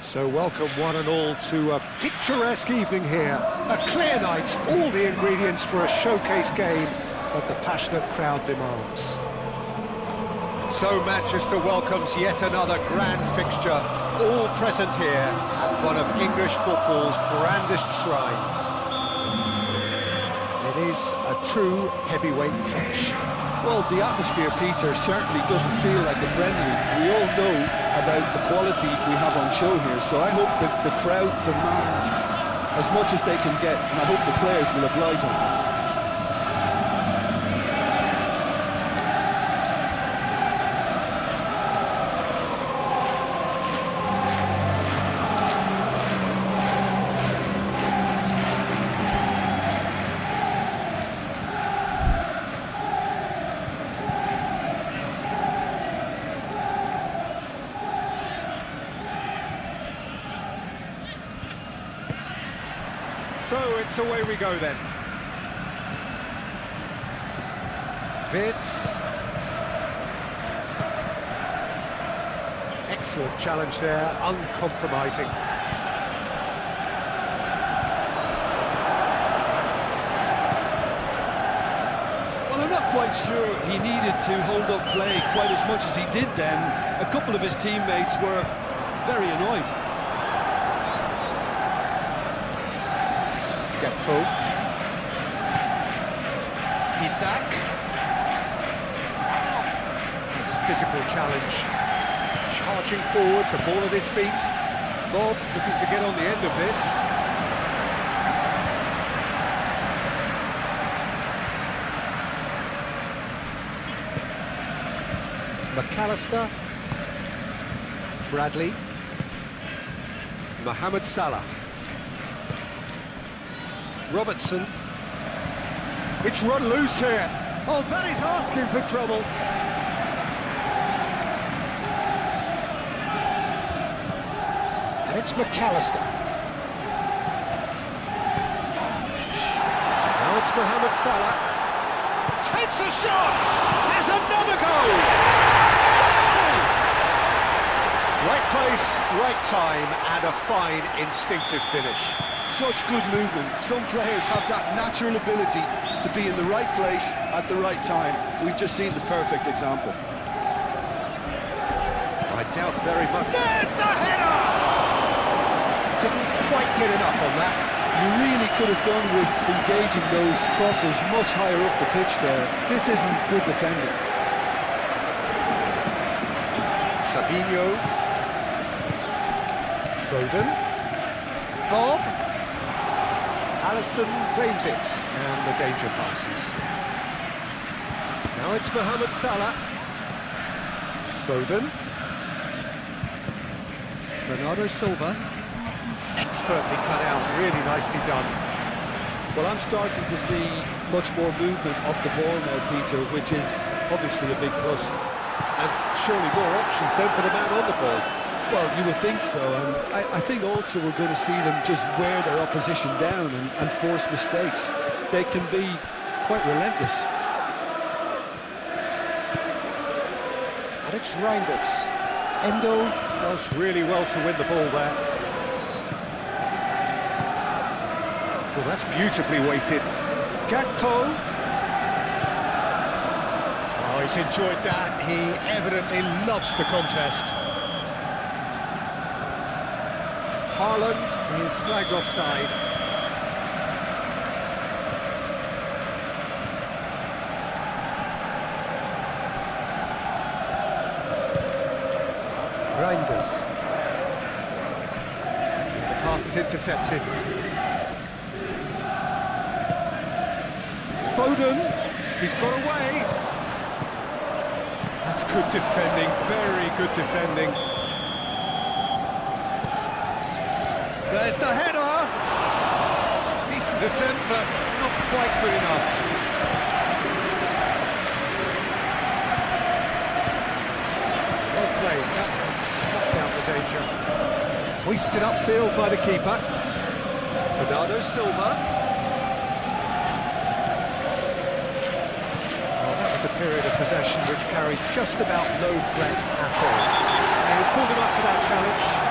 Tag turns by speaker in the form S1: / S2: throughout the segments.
S1: So welcome one and all to a picturesque evening here. A clear night, all the ingredients for a showcase game that the passionate crowd demands. So Manchester welcomes yet another grand fixture, all present here at one of English football's grandest shrines. It is a true heavyweight clash.
S2: Well, the atmosphere, Peter, certainly doesn't feel like a friendly. We all know about the quality we have on show here, so I hope that the crowd demand as much as they can get, and I hope the players will oblige them.
S1: So it's away we go then. Vitz. Excellent challenge there, uncompromising.
S2: Well, I'm not quite sure he needed to hold up play quite as much as he did then. A couple of his teammates were very annoyed.
S1: Isak. This physical challenge. Charging forward, the ball at his feet. Bob looking to get on the end of this. McAllister. Bradley. Mohamed Salah. Robertson. It's run loose here. Oh, that is asking for trouble. And it's McAllister. Now it's Mohamed Salah. Takes a shot! Has another goal! Right place, right time, and a fine instinctive finish.
S2: Such good movement. Some players have that natural ability to be in the right place at the right time. We've just seen the perfect example.
S1: I doubt very much. There's the header! Couldn't quite get enough on that.
S2: You really could have done with engaging those crosses much higher up the pitch there. This isn't good defending.
S1: Savinho. Foden. Bob. Alisson claims it, and the danger passes. Now it's Mohamed Salah. Foden. Bernardo Silva. Expertly cut out, really nicely done.
S2: Well, I'm starting to see much more movement off the ball now, Peter, which is obviously a big plus.
S1: And surely more options then for the man on the ball.
S2: Well, you would think so, and I think also we're going to see them just wear their opposition down and force mistakes. They can be quite relentless.
S1: And it's Reinders. Endo does really well to win the ball there. Well, that's beautifully weighted. Gakpo. Oh, he's enjoyed that. He evidently loves the contest. Haaland is flagged offside. Reinders. The pass is intercepted. Foden, he's got away. That's good defending, very good defending. There's the header! Decent attempt, but not quite good enough. Well played, that snuffed out the danger. Hoisted upfield by the keeper. Bernardo Silva. Well, that was a period of possession which carried just about no threat at all. And he's pulled him up for that challenge.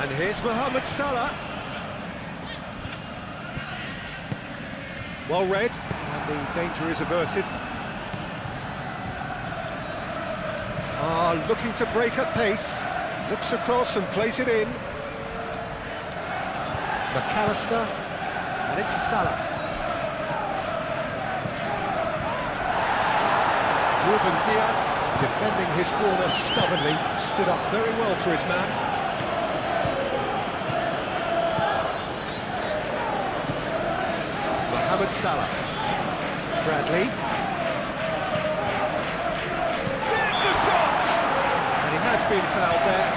S1: And here's Mohamed Salah. Well read, and the danger is averted. Looking to break at pace. Looks across and plays it in. McAllister, and it's Salah. Ruben Diaz, defending his corner stubbornly, stood up very well to his man. Mohamed Salah. Bradley. There's the shot! And he has been fouled there.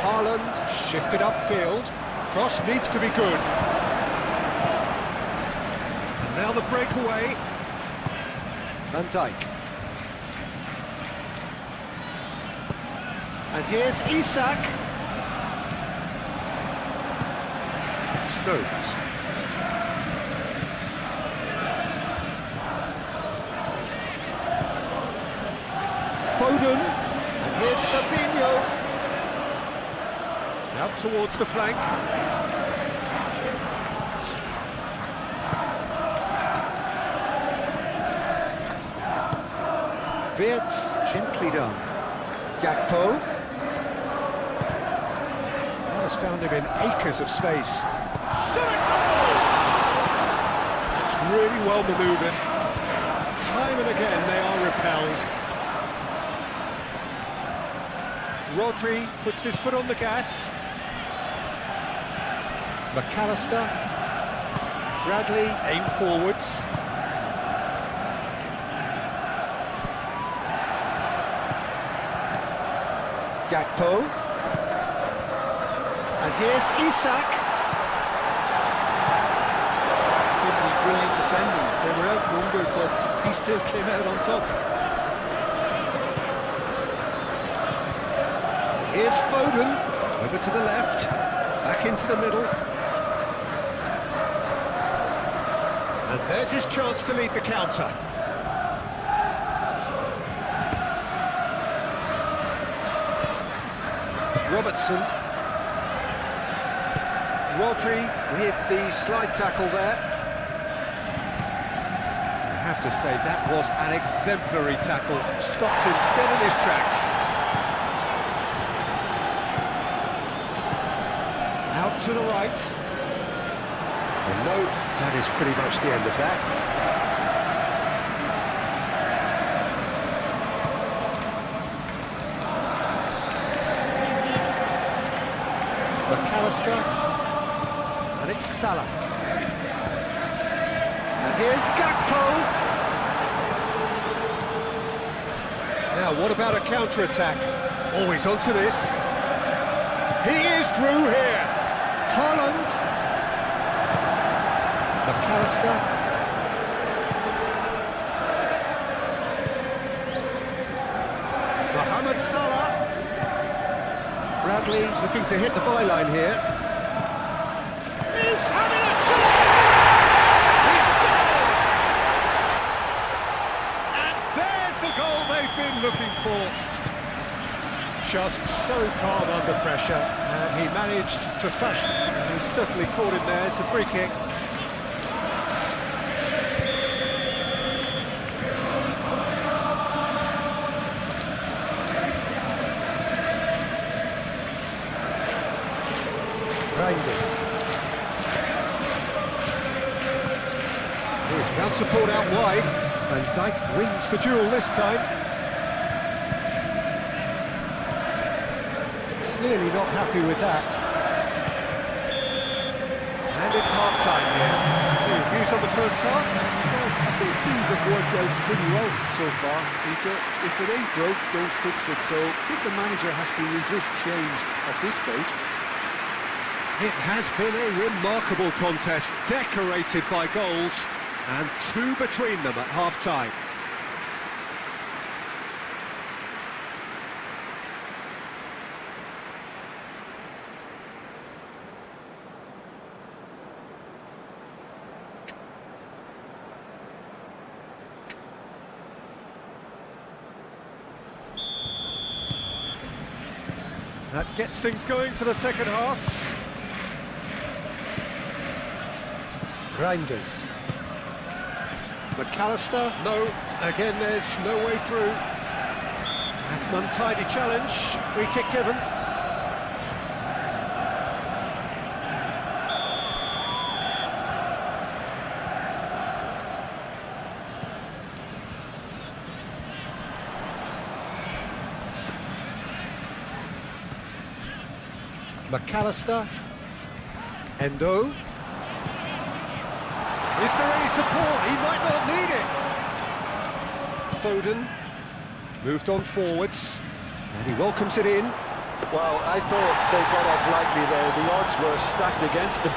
S1: Haaland shifted upfield. Cross needs to be good. And now the breakaway. Van Dijk. And here's Isak. Stones. Foden. And here's Savinho. Out towards the flank. Wirtz, gently done. Gakpo. Has found him in acres of space. Shot a goal! It's really well manoeuvred. Time and again they are repelled. Rodri puts his foot on the gas. McAllister. Bradley, aim forwards. Gakpo. And here's Isak.
S2: Simply brilliant defending. They were outnumbered, but he still came out on top.
S1: Here's Foden. Over to the left. Back into the middle. And there's his chance to lead the counter. Robertson. Rodri with the slide tackle there. I have to say that was an exemplary tackle. Stopped him dead in his tracks. Out to the right. And no, that is pretty much the end of that. McAllister. And it's Salah. And here's Gakpo. Now, what about a counter-attack? Always onto this. He is through here. Haaland. McAllister. Mohamed Salah. Bradley looking to hit the byline here. He's having a shot! He scored! And there's the goal they've been looking for. Just so calm under pressure, and he managed to fashion. And he certainly caught him there. It's a free kick. He's found support out wide, and Dijk wins the duel this time. Clearly not happy with that. And it's half-time here. So, views on the first half?
S2: Well, I think things have worked out pretty well so far, Peter. If it ain't broke, don't fix it. So I think the manager has to resist change at this stage.
S1: It has been a remarkable contest, decorated by goals, and two between them at half-time. That gets things going for the second half. Grinders. McAllister. No, again there's no way through. That's an untidy challenge. Free kick given. McAllister. Endo. Is there any support? He might not need it. Foden. Moved on forwards. And he welcomes it in.
S2: Well, I thought they got off lightly there. The odds were stacked against them.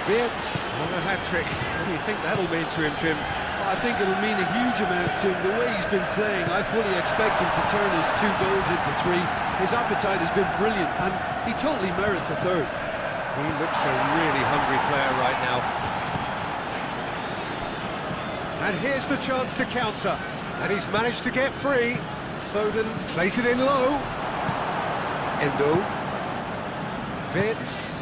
S1: Wirtz on a hat-trick. What do you think that'll mean to him, Jim?
S2: I think it'll mean a huge amount to him. The way he's been playing, I fully expect him to turn his 2 goals into 3. His appetite has been brilliant, and he totally merits a third.
S1: He looks a really hungry player right now. And here's the chance to counter. And he's managed to get free. Foden plays it in low. Endo. Wirtz.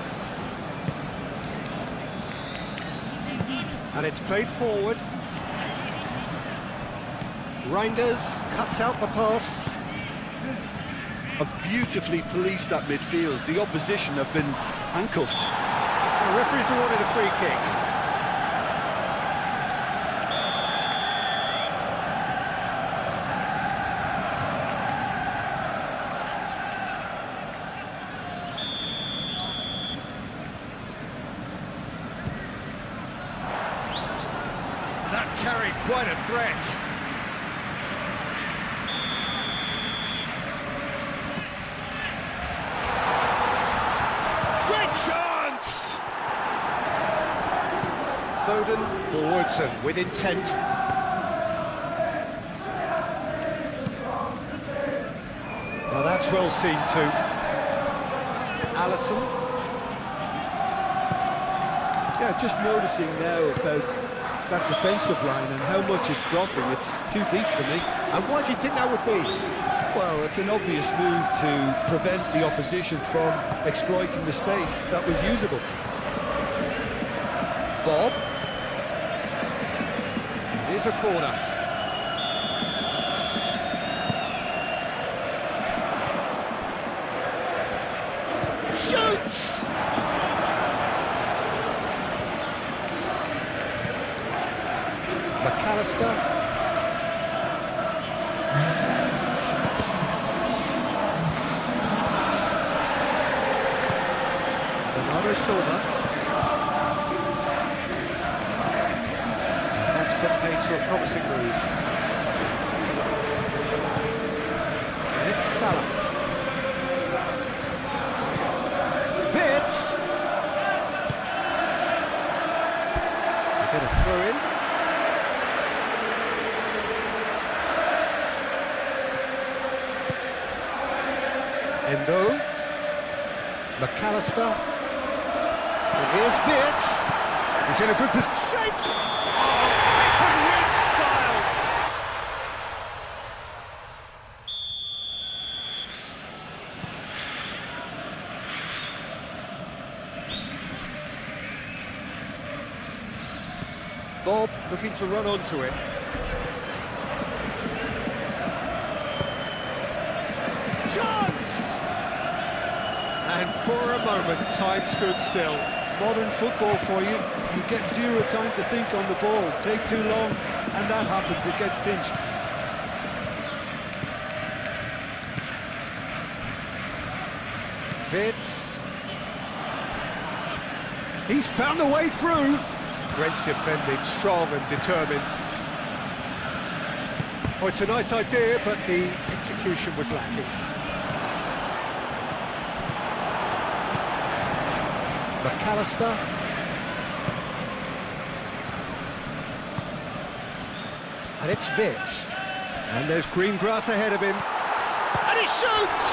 S1: And it's played forward. Reinders cuts out the pass.
S2: Have beautifully policed that midfield. The opposition have been handcuffed.
S1: The referee's awarded a free kick. That carried quite a threat. Foden forwards and with intent. Now that's well seen too. Alisson.
S2: Yeah, just noticing now about that defensive line and how much it's dropping. It's too deep for me.
S1: And why do you think that would be?
S2: Well, it's an obvious move to prevent the opposition from exploiting the space that was usable.
S1: Bob. Here's a corner. Shoots! McAllister. Bernardo Silva. Paid to a promising move. And it's Salah. Wirtz. They get a throw in. Endo. McAllister. And here's Wirtz. He's in a good position. Bob looking to run onto it. Chance! And for a moment, time stood still.
S2: Modern football for you. You get zero time to think on the ball. Take too long, and that happens. It gets pinched.
S1: Wirtz. He's found a way through. Great defending, strong and determined. Oh, it's a nice idea, but the execution was lacking. McAllister. And it's Wirtz. And there's green grass ahead of him. And he shoots!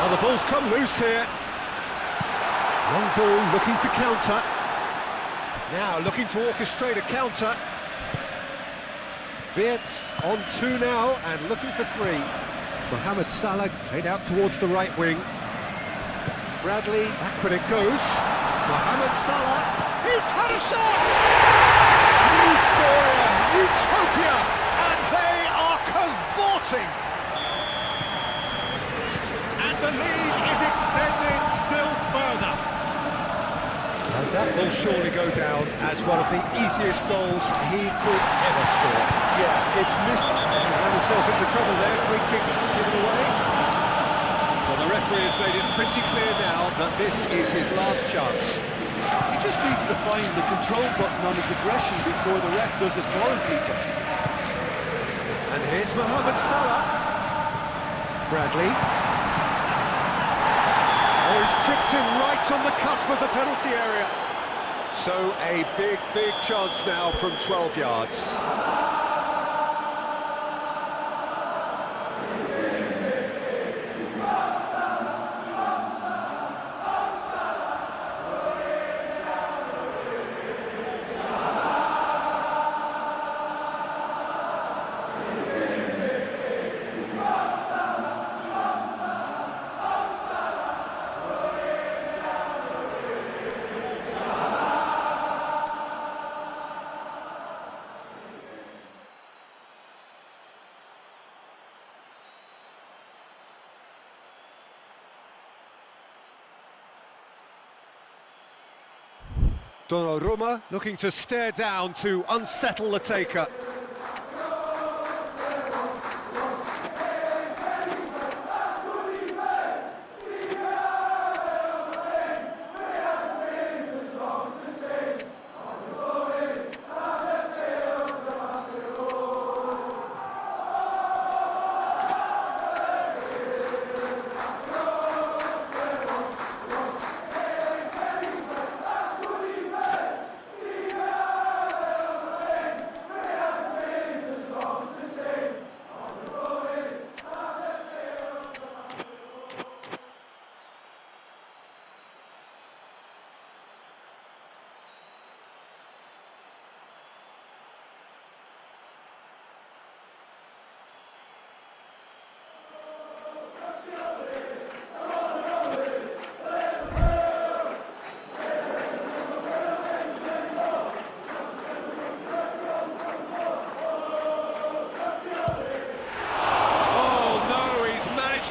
S1: Oh, the ball's come loose here. Long ball looking to counter. Now looking to orchestrate a counter. Wirtz on 2 now and looking for 3. Mohamed Salah played out towards the right wing. Bradley, back when it goes. Mohamed Salah, he's had a shot! Euphoria, utopia, and they are cavorting! And the lead is extended still further. And that will surely go down as one of the easiest goals he could ever score.
S2: Yeah, it's missed.
S1: He ran himself into trouble there, free kick given away. Well, the referee has made it pretty clear now that this is his last chance.
S2: He just needs to find the control button on his aggression before the ref does it for him, Peter.
S1: And here's Mohamed Salah. Bradley. Oh, he's chipped in right on the cusp of the penalty area. So a big, big chance now from 12 yards. Donnarumma looking to stare down to unsettle the taker.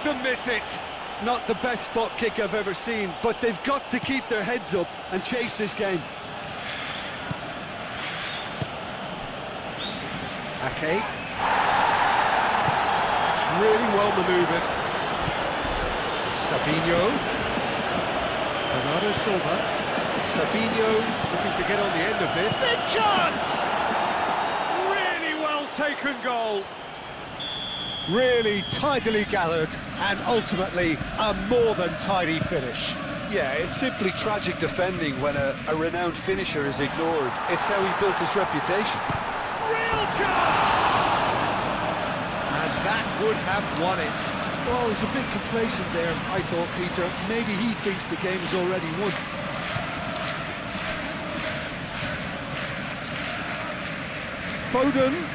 S1: To miss it.
S2: Not the best spot kick I've ever seen, but they've got to keep their heads up and chase this game.
S1: Ake. That's really well manoeuvred. Savinho. Bernardo Silva. Savinho looking to get on the end of this. Big chance! Really well taken goal. Really tidily gathered, and ultimately a more than tidy finish.
S2: Yeah, it's simply tragic defending when a renowned finisher is ignored. It's how he built his reputation.
S1: Real chance! And that would have won it.
S2: Oh, he's a bit complacent there, I thought, Peter. Maybe he thinks the game is already won.
S1: Foden.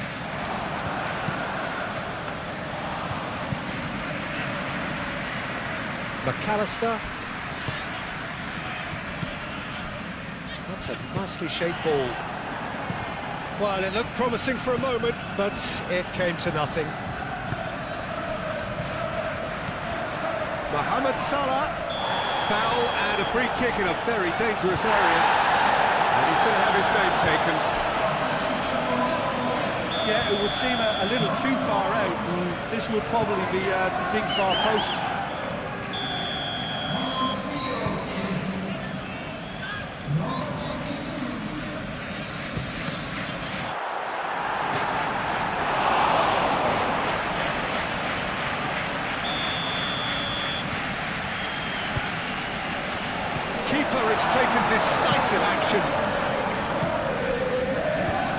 S1: McAllister. That's a nicely shaped ball. Well, it looked promising for a moment, but it came to nothing. Mohamed Salah. Foul and a free kick in a very dangerous area. And he's going to have his name taken.
S2: Yeah, it would seem a little too far out. This would probably be the big far post.
S1: Keeper has taken decisive action.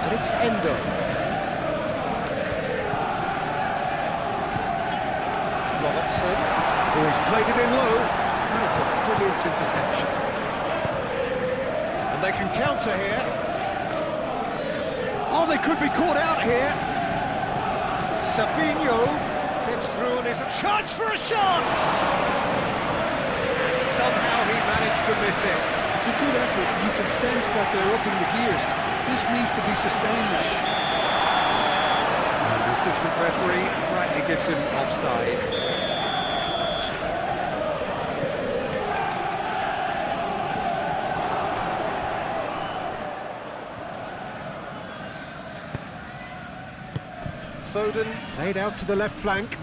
S1: And it's Endo. Robertson, who has played it in low. That is a brilliant interception. And they can counter here. Oh, they could be caught out here. Savinho Gets through and there's a chance for a shot! Somehow he managed to miss it.
S2: It's a good effort. You can sense that they're upping the gears. This needs to be sustained now.
S1: And the assistant referee rightly gives him offside. Foden played out to the left flank.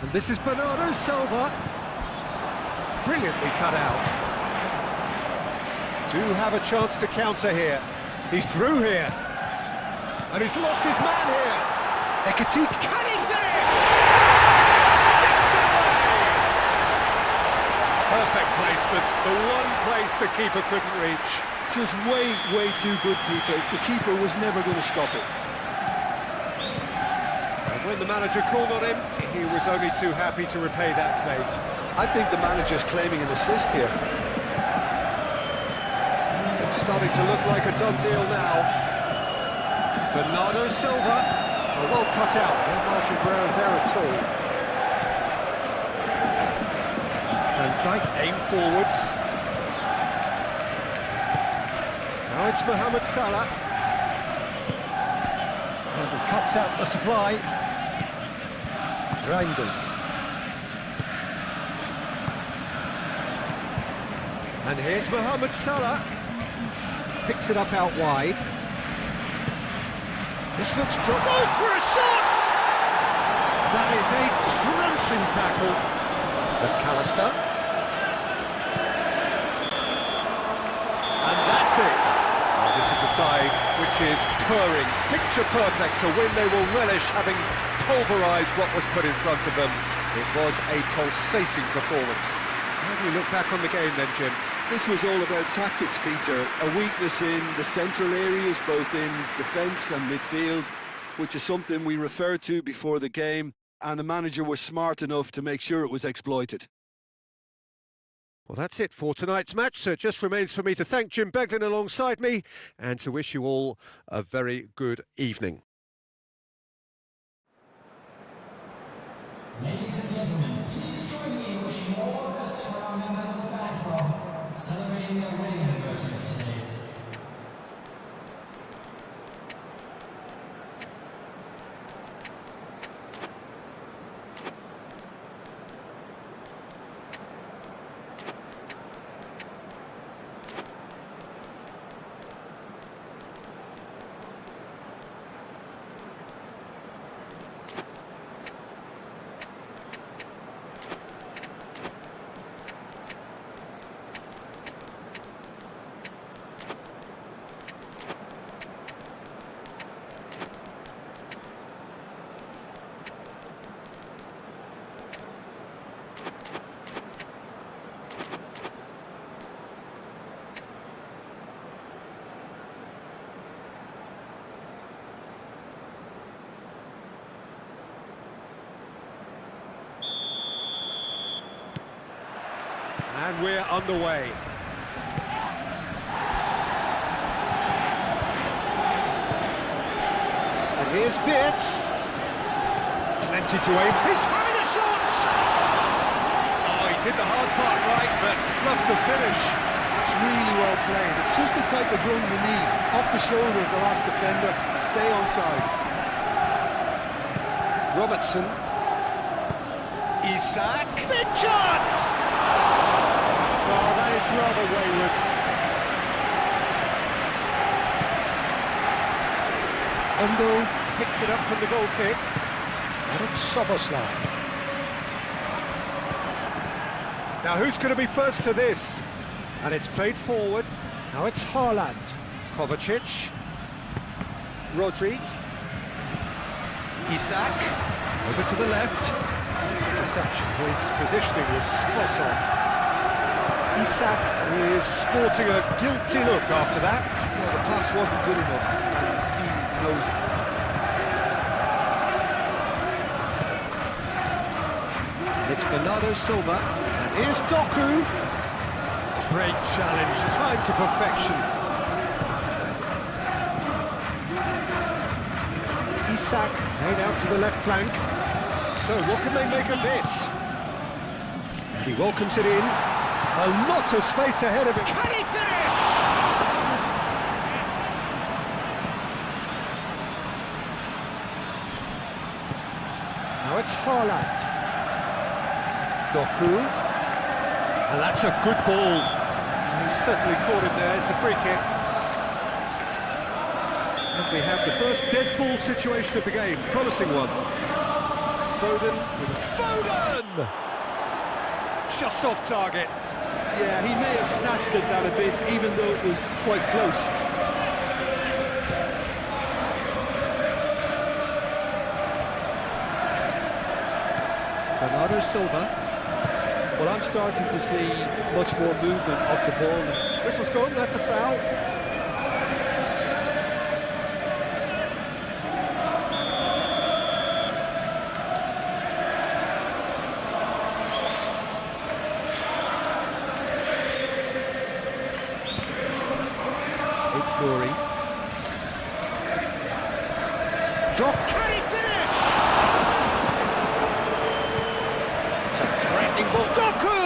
S1: And this is Bernardo Silva. Brilliantly cut out. Do have a chance to counter here. He's through here. And he's lost his man here. Ekiti, can he finish? Steps away! Perfect placement. The one place the keeper couldn't reach.
S2: Just way too good, Peter. The keeper was never going to stop it.
S1: When the manager called on him, he was only too happy to repay that fate.
S2: I think the manager's claiming an assist here.
S1: It's starting to look like a done deal now. Bernardo Silva, well cut out, no margin for error there at all. Van Dijk aim forwards. Now it's Mohamed Salah. And he cuts out the supply. Reinders. And here's Mohamed Salah. Picks it up out wide. This looks goes for a shot! That is a crunching tackle. McAllister. And that's it. Well, this is a side which is purring, picture perfect, a win they will relish, having pulverised what was put in front of them. It was a pulsating performance. How do you look back on the game then, Jim?
S2: This was all about tactics, Peter. A weakness in the central areas, both in defence and midfield, which is something we referred to before the game, and the manager was smart enough to make sure it was exploited.
S1: Well, that's it for tonight's match, so it just remains for me to thank Jim Beglin alongside me and to wish you all a very good evening.
S3: Ladies and gentlemen, please join me in wishing all the best for our members of the fan club celebrating their wedding anniversaries today.
S1: And we're underway. And here's Wirtz. Plenty to aim. He's having a shot! Oh, he did the hard part right, but fluffed the finish.
S2: It's really well played. It's just the type of run you need. Off the shoulder of the last defender, stay onside.
S1: Robertson. Isak. Big chance! Oh, that is rather wayward. Endo picks it up from the goal kick. And it's Soboslai. Now who's going to be first to this? And it's played forward. Now it's Haaland. Kovacic. Rodri. Isak. Over to the left. Interception. His positioning was spot on. Isak is sporting a guilty look after that.
S2: Well, the pass wasn't good enough, and he knows it.
S1: It's Bernardo Silva, and here's Doku. Great challenge, time to perfection. Isak, made out to the left flank. So what can they make of this? And he welcomes it in. A lot of space ahead of him. Can he finish? Now it's Haaland. Doku. And that's a good ball. He certainly caught him there. It's a free kick. And we have the first dead ball situation of the game. Promising one. Foden with a Foden! Just off target.
S2: Yeah, he may have snatched at that a bit, even though it was quite close.
S1: Bernardo Silva.
S2: Well, I'm starting to see much more movement off the ball now.
S1: Whistle's gone, that's a foul. Glory. Doc, can he finish? It's a threatening ball. Doku!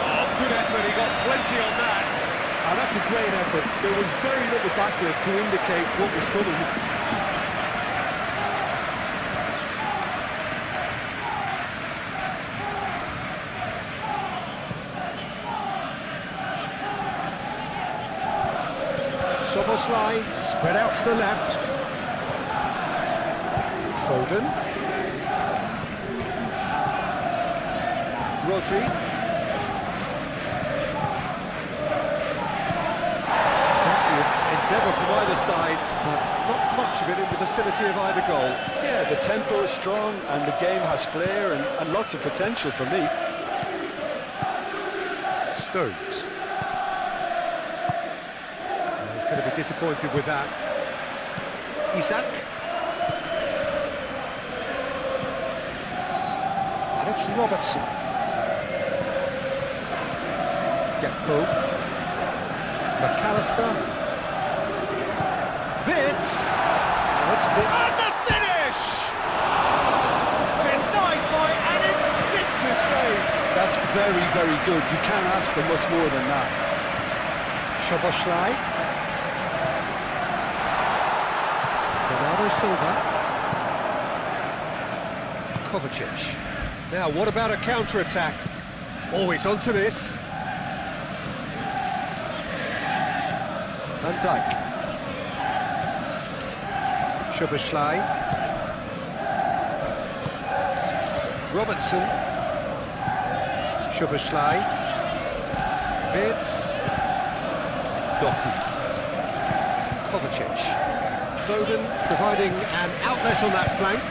S1: Oh, good effort, he got plenty on that.
S2: And that's a great effort. There was very little backlift to indicate what was coming.
S1: Soboslai, spread out to the left. Foden. Rodri. Plenty of endeavour from either side, but not much of it in the vicinity of either goal.
S2: Yeah, the tempo is strong and the game has flair and lots of potential for me.
S1: Stones. Going to be disappointed with that. Isak. And it's Robertson. Gakpo. McAllister. Vitz. Now it's Vitz. And the finish! Denied by an instinctive save.
S2: That's very, very good. You can't ask for much more than that.
S1: Szoboszlai. Bernardo Silva. Kovacic. Now, what about a counter-attack? Always onto this. Van Dijk. Szoboszlai. Robertson. Szoboszlai. Vitz. Doku. Kovacic. Foden providing an outlet on that flank.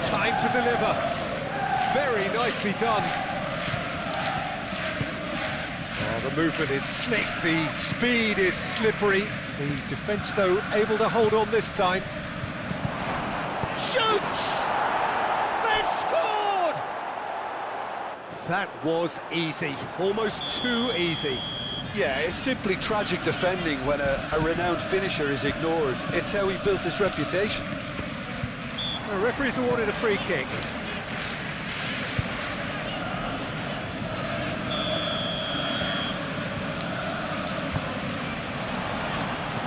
S1: Time to deliver. Very nicely done. Oh, the movement is slick, the speed is slippery. The defence, though, able to hold on this time. Shoots! They've scored! That was easy, almost too easy.
S2: Yeah, it's simply tragic defending when a renowned finisher is ignored. It's how he built his reputation.
S1: The referee's awarded a free kick.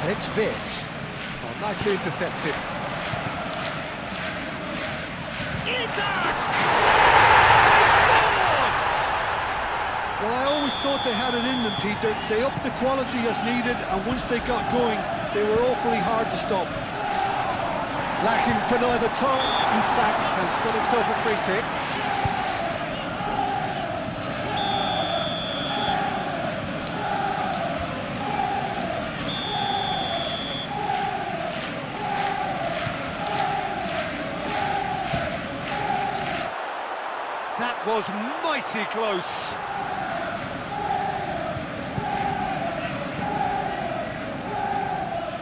S1: And it's Vitz. Oh, nicely intercepted. Isak!
S2: Well, I always thought they had it in them, Peter. They upped the quality as needed, and once they got going, they were awfully hard to stop.
S1: Lacking for neither time, Isak has got himself a free kick. That was mighty close.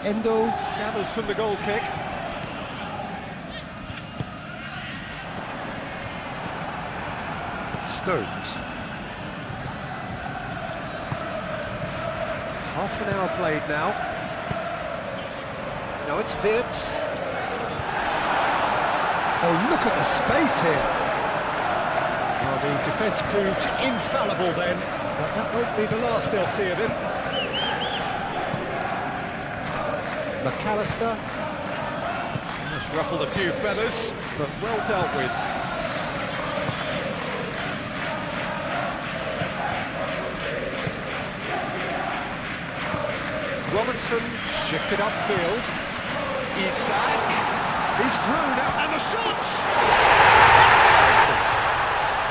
S1: Endo gathers from the goal kick. Stones. Half an hour played now. Now it's Wirtz. Oh, look at the space here. Well, the defence proved infallible then, but that won't be the last they'll see of him. McAllister. Just ruffled a few feathers, but well dealt with. Robertson shifted upfield. Isak. He's through now, and the shots!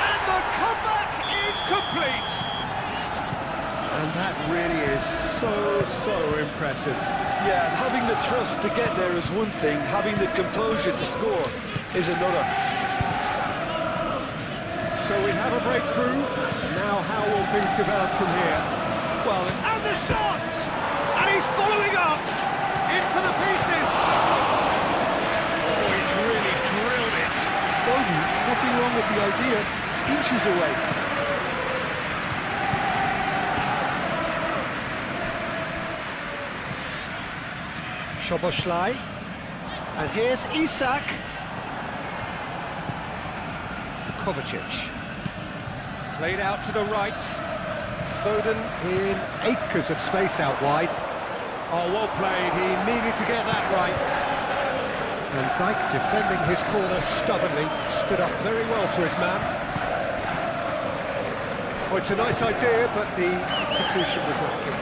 S1: And the comeback is complete! And that really is so impressive.
S2: Yeah, having the thrust to get there is one thing, having the composure to score is another.
S1: So we have a breakthrough. Now how will things develop from here? Well, and the shot! And he's following up! In for the pieces! Oh, he's really drilled it.
S2: Bowden, nothing wrong with the idea, inches away.
S1: Szoboszlai, and here's Isak. Kovacic, played out to the right. Foden in acres of space out wide. Oh, well played, he needed to get that right. And Dijk, defending his corner stubbornly, stood up very well to his man. Well, it's a nice idea, but the execution was lacking.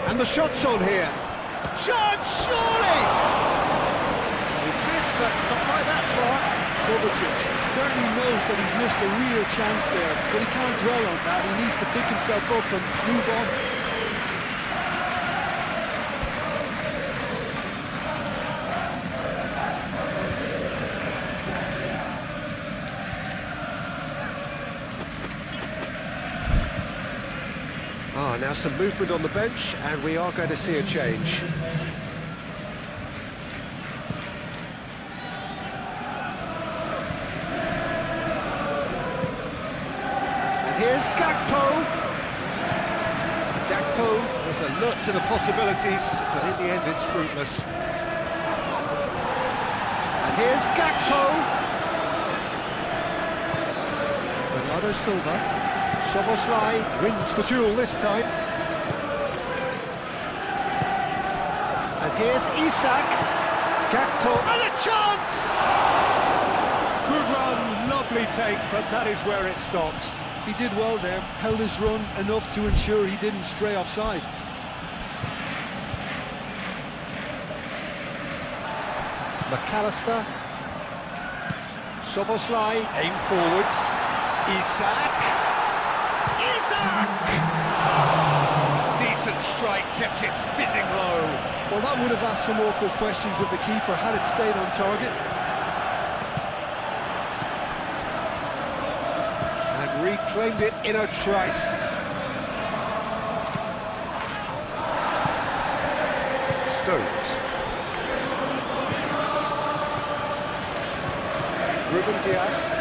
S1: And the shot's on here. Chance, surely! He's missed, but not by that far.
S2: Kovacic certainly knows that he's missed a real chance there, but he can't dwell on that. He needs to pick himself up and move on.
S1: Now some movement on the bench, and we are going to see a change. And here's Gakpo. Gakpo was alert to the possibilities, but in the end it's fruitless. And here's Gakpo. Bernardo Silva. Szoboszlai wins the duel this time. And here's Isak. Gakpo, and a chance! Good run, lovely take, but that is where it stopped.
S2: He did well there, held his run enough to ensure he didn't stray offside.
S1: McAllister. Szoboszlai, aim forwards. Isak. Decent strike, kept it fizzing low.
S2: Well, that would have asked some awkward questions of the keeper had it stayed on target.
S1: And reclaimed it in a trice. Stones. Ruben Dias.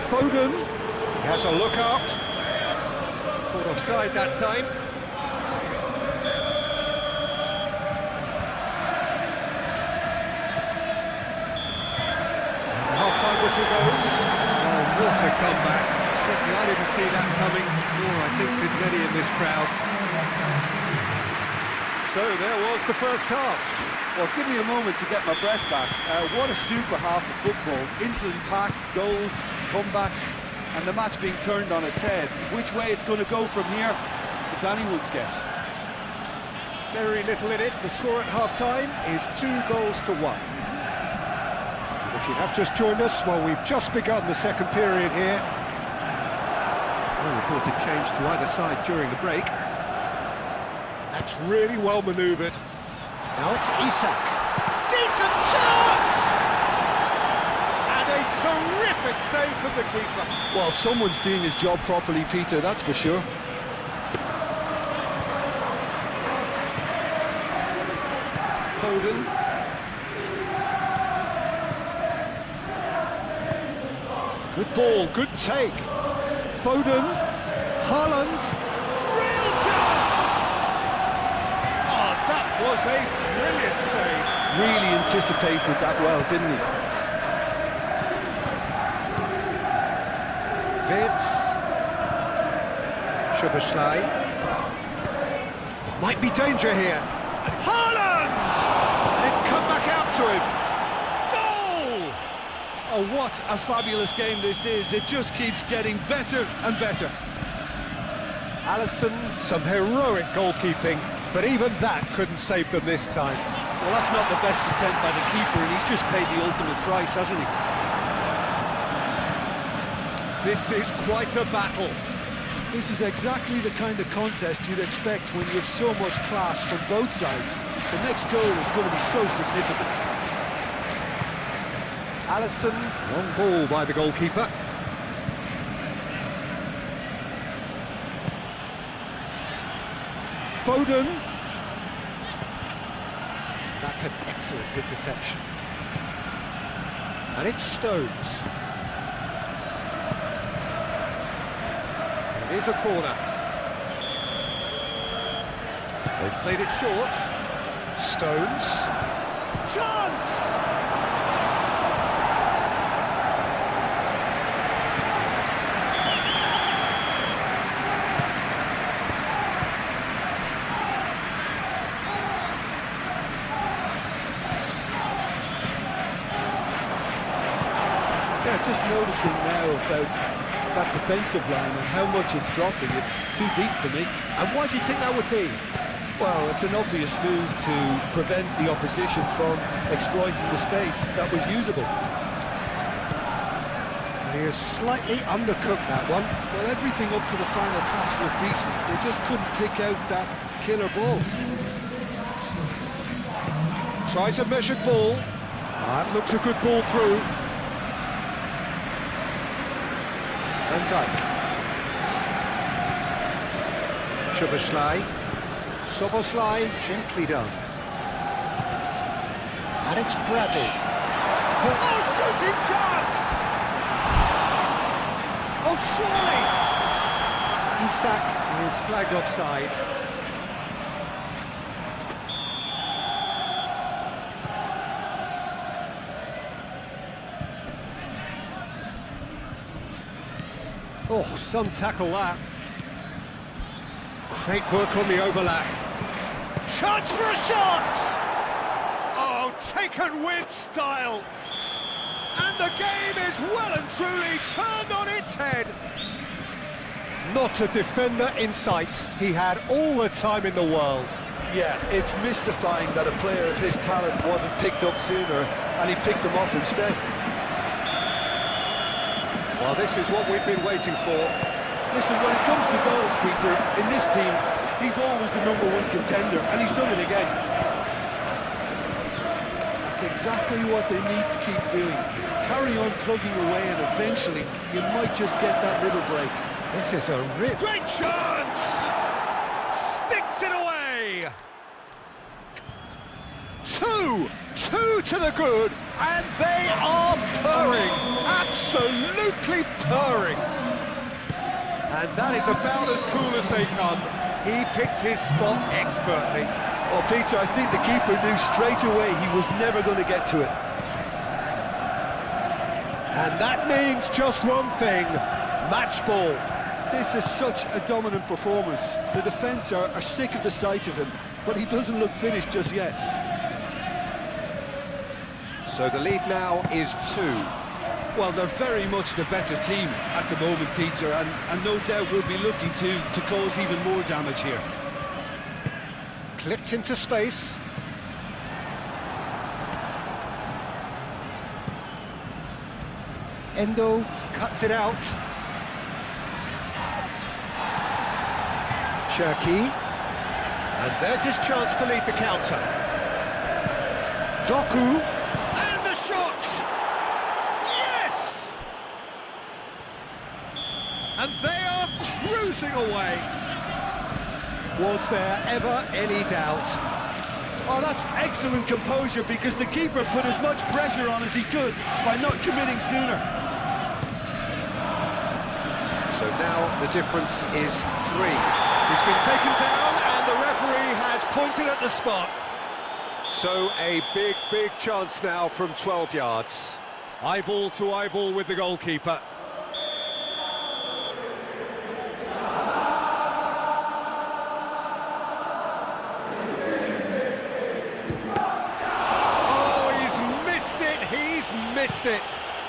S1: Foden. He has a look out. Caught offside that time. And the half-time whistle goes. Oh, what a comeback. Certainly I didn't see that coming, nor I think did many in this crowd. So there was the first half.
S2: Well, give me a moment to get my breath back. What a super half of football. Instantly packed, goals, comebacks, and the match being turned on its head. Which way it's going to go from here, it's anyone's guess.
S1: Very little in it. The score at half-time is 2-1. If you have just joined us, well, we've just begun the second period here. Reported change to either side during the break. That's really well manoeuvred. Now it's Isak. Decent chance! And a terrific save from the keeper.
S2: Well, someone's doing his job properly, Peter, that's for sure.
S1: Foden. Good ball, good take. Foden. Haaland, real chance! Oh, that was a brilliant save.
S2: Really anticipated that well, didn't he?
S1: Vitz, Szoboszlai. Might be danger here. Haaland! And it's come back out to him. Goal!
S2: Oh, what a fabulous game this is. It just keeps getting better and better.
S1: Alisson, some heroic goalkeeping, but even that couldn't save them this time.
S4: Well, that's not the best attempt by the keeper, and he's just paid the ultimate price, hasn't he?
S1: This is quite a battle.
S2: This is exactly the kind of contest you'd expect when you have so much class from both sides. The next goal is going to be so significant.
S1: Alisson, long ball by the goalkeeper. Foden. That's an excellent interception. And it's Stones. It is a corner. They've played it short. Stones. Chance!
S2: Yeah, just noticing now about that defensive line and how much it's dropping. It's too deep for me.
S1: And why do you think that would be?
S2: Well, it's an obvious move to prevent the opposition from exploiting the space that was usable.
S1: He has slightly undercooked that one.
S2: Well, everything up to the final pass looked decent. They just couldn't pick out that killer ball.
S1: Tries a measured ball. That looks a good ball through. Van Dijk. Szoboszlai. Szoboszlai, gently done. And it's Bradley. Oh, shooting chance! Oh, surely! Isak is flagged offside. Oh, some tackle that. Great work on the overlap. Chance for a shot! Oh, taken with style. And the game is well and truly turned on its head. Not a defender in sight. He had all the time in the world.
S2: Yeah, it's mystifying that a player of his talent wasn't picked up sooner, and he picked them off instead.
S1: Well, this is what we've been waiting for.
S2: Listen, when it comes to goals, Peter, in this team, he's always the #1 contender, and he's done it again. That's exactly what they need to keep doing. Carry on plugging away, and eventually, you might just get that little break.
S1: This is a great chance! Sticks it away! Two to the good, and they are purring, absolutely purring. And that is about as cool as they come. He picked his spot expertly.
S2: Well, Peter, I think the keeper knew straight away he was never going to get to it.
S1: And that means just one thing, match ball.
S2: This is such a dominant performance. The defence are sick of the sight of him, but he doesn't look finished just yet.
S1: So the lead now is 2.
S2: Well, they're very much the better team at the moment, Peter, and no doubt will be looking to cause even more damage here.
S1: Clipped into space. Endo cuts it out. Cherki. And there's his chance to lead the counter. Doku. And the shot! Yes! And they are cruising away. Was there ever any doubt?
S2: Oh, that's excellent composure, because the keeper put as much pressure on as he could by not committing sooner.
S1: So And now the difference is 3.
S4: He's been taken down and the referee has pointed at the spot.
S1: So a big chance now from 12 yards.
S4: Eyeball to eyeball with the goalkeeper. Oh, he's missed it.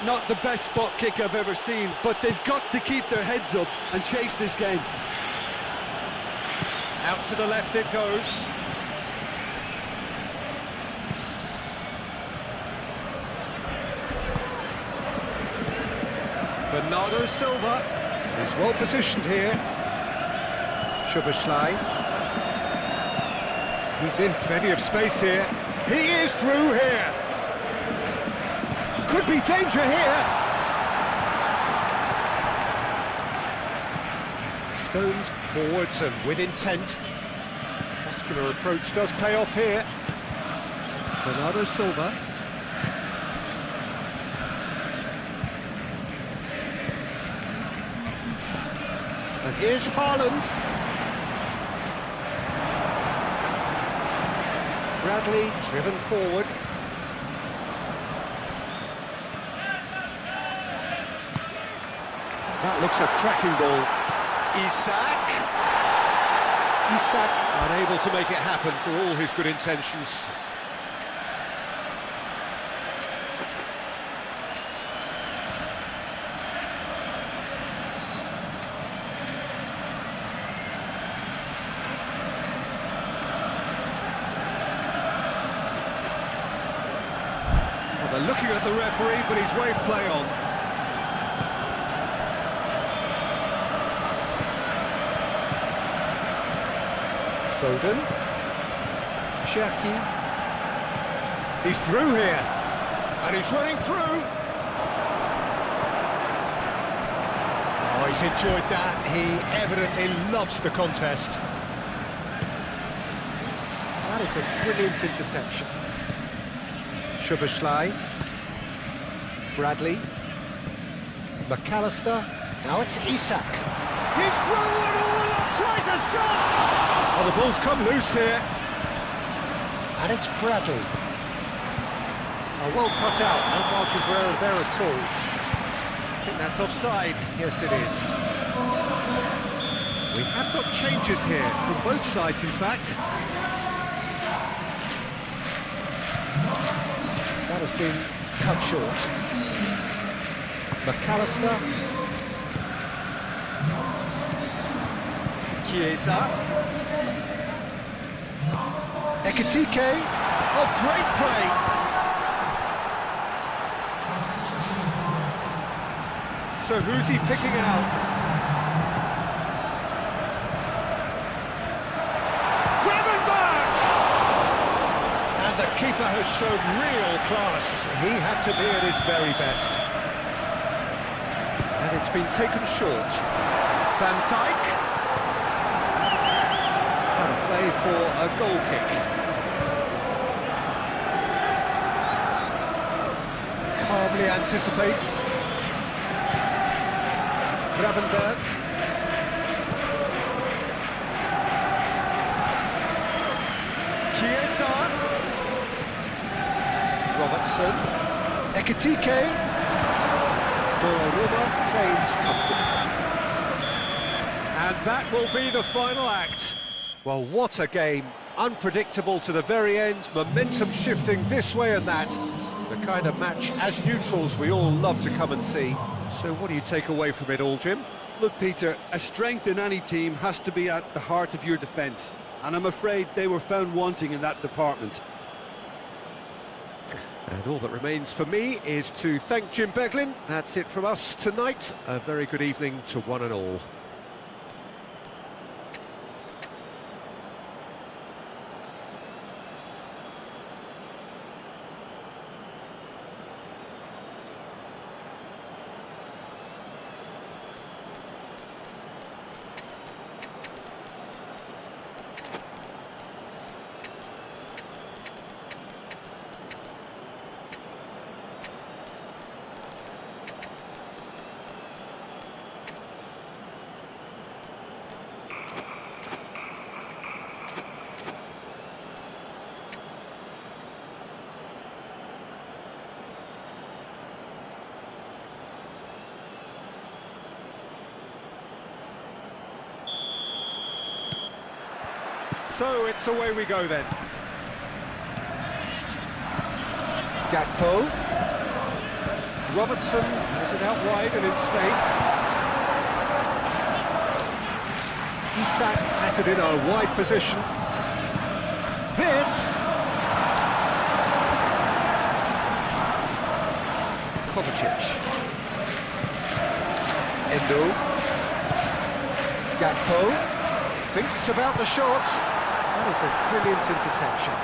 S2: Not the best spot kick I've ever seen, but they've got to keep their heads up and chase this game.
S4: Out to the left it goes.
S1: Bernardo Silva. He's well positioned here. Szoboszlai. He's in plenty of space here. He is through here. Could be danger here. Stones forwards and with intent. Muscular approach does pay off here. Bernardo Silva. And here's Haaland. Bradley driven forward. That looks a cracking ball.
S4: Isak unable to make it happen for all his good intentions.
S1: Well, they're looking at the referee, but he's waved play on. Foden. Shaki. He's through here. And he's running through. Oh, he's enjoyed that. He evidently loves the contest. That is a brilliant interception. Szoboszlai. Bradley. McAllister. Now it's Isak. He's through and all along tries a shot! Oh, the ball's come loose here. And it's Bradley. Oh, well cut out, no margin for error there at all.
S4: I think that's offside. Yes, it is.
S1: We have got changes here, from both sides in fact. That has been cut short. McAllister.
S4: Chiesa.
S1: Ekitike. Oh, great play.
S4: So who's he picking out?
S1: Gravenberch! And the keeper has shown real class. He had to be at his very best. And it's been taken short. Van Dijk. And a play for a goal kick. Calmly anticipates. Gravenberch. Chiesa. Robertson. Ekitike. Donnarumma claims comfortable. And that will be the final act. Well, what a game. Unpredictable to the very end, momentum shifting this way and that. The kind of match, as neutrals, we all love to come and see. So what do you take away from it all, Jim?
S2: Look, Peter, a strength in any team has to be at the heart of your defence, and I'm afraid they were found wanting in that department.
S1: And all that remains for me is to thank Jim Beglin. That's it from us tonight. A very good evening to one and all. So it's away we go then.
S2: Gakpo.
S1: Robertson has it out wide and in space. Isak has it in a wide position. Vince. Kovacic. Endo. Gakpo. Thinks about the shot. That is a brilliant interception.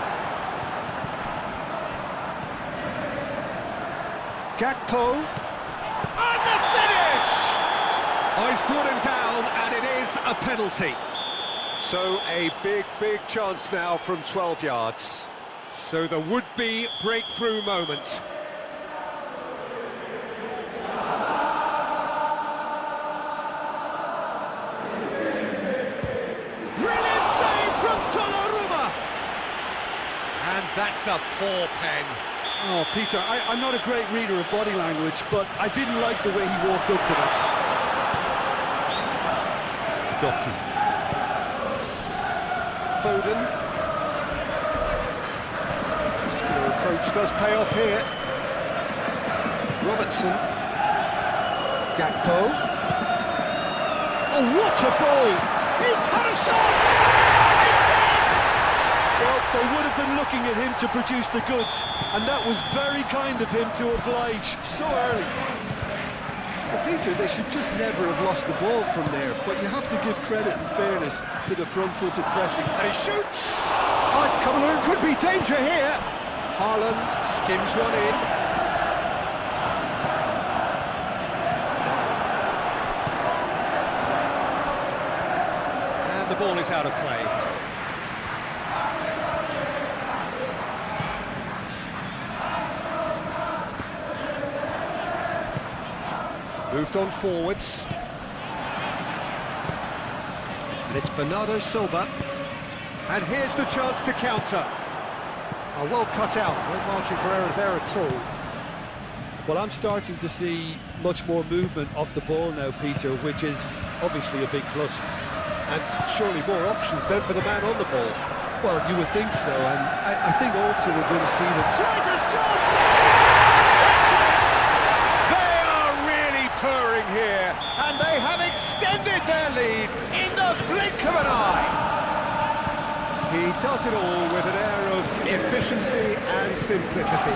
S1: Gakpo. And the finish! Oh, he's brought him down, and it is a penalty. So a big chance now from 12 yards. So the would-be breakthrough moment. Brilliant save from Donnarumma! And that's a poor pen.
S2: Oh, Peter, I'm not a great reader of body language, but I didn't like the way he walked up to that.
S1: Doku. Foden. Muscular approach does pay off here. Robertson. Gakpo. Oh, what a ball! He's had a shot! It's in!
S2: Well, they would have been looking at him to produce the goods, and that was very kind of him to oblige so early. Well, Peter, they should just never have lost the ball from there, but you have to give credit and fairness to the front-footed pressing.
S1: And he shoots! Oh, it's coming on. Could be danger here. Haaland skims one in. And the ball is out of play. Moved on forwards. And it's Bernardo Silva. And here's the chance to counter. Oh, well cut out, no margin for error there at all.
S2: Well, I'm starting to see much more movement off the ball now, Peter, which is obviously a big plus.
S1: And surely more options then for the man on the ball.
S2: Well, you would think so, and I think also we're going to see them.
S1: Tries a shot! They are really purring here, and they have extended their lead in the blink of an eye. He does it all with an air of efficiency and simplicity.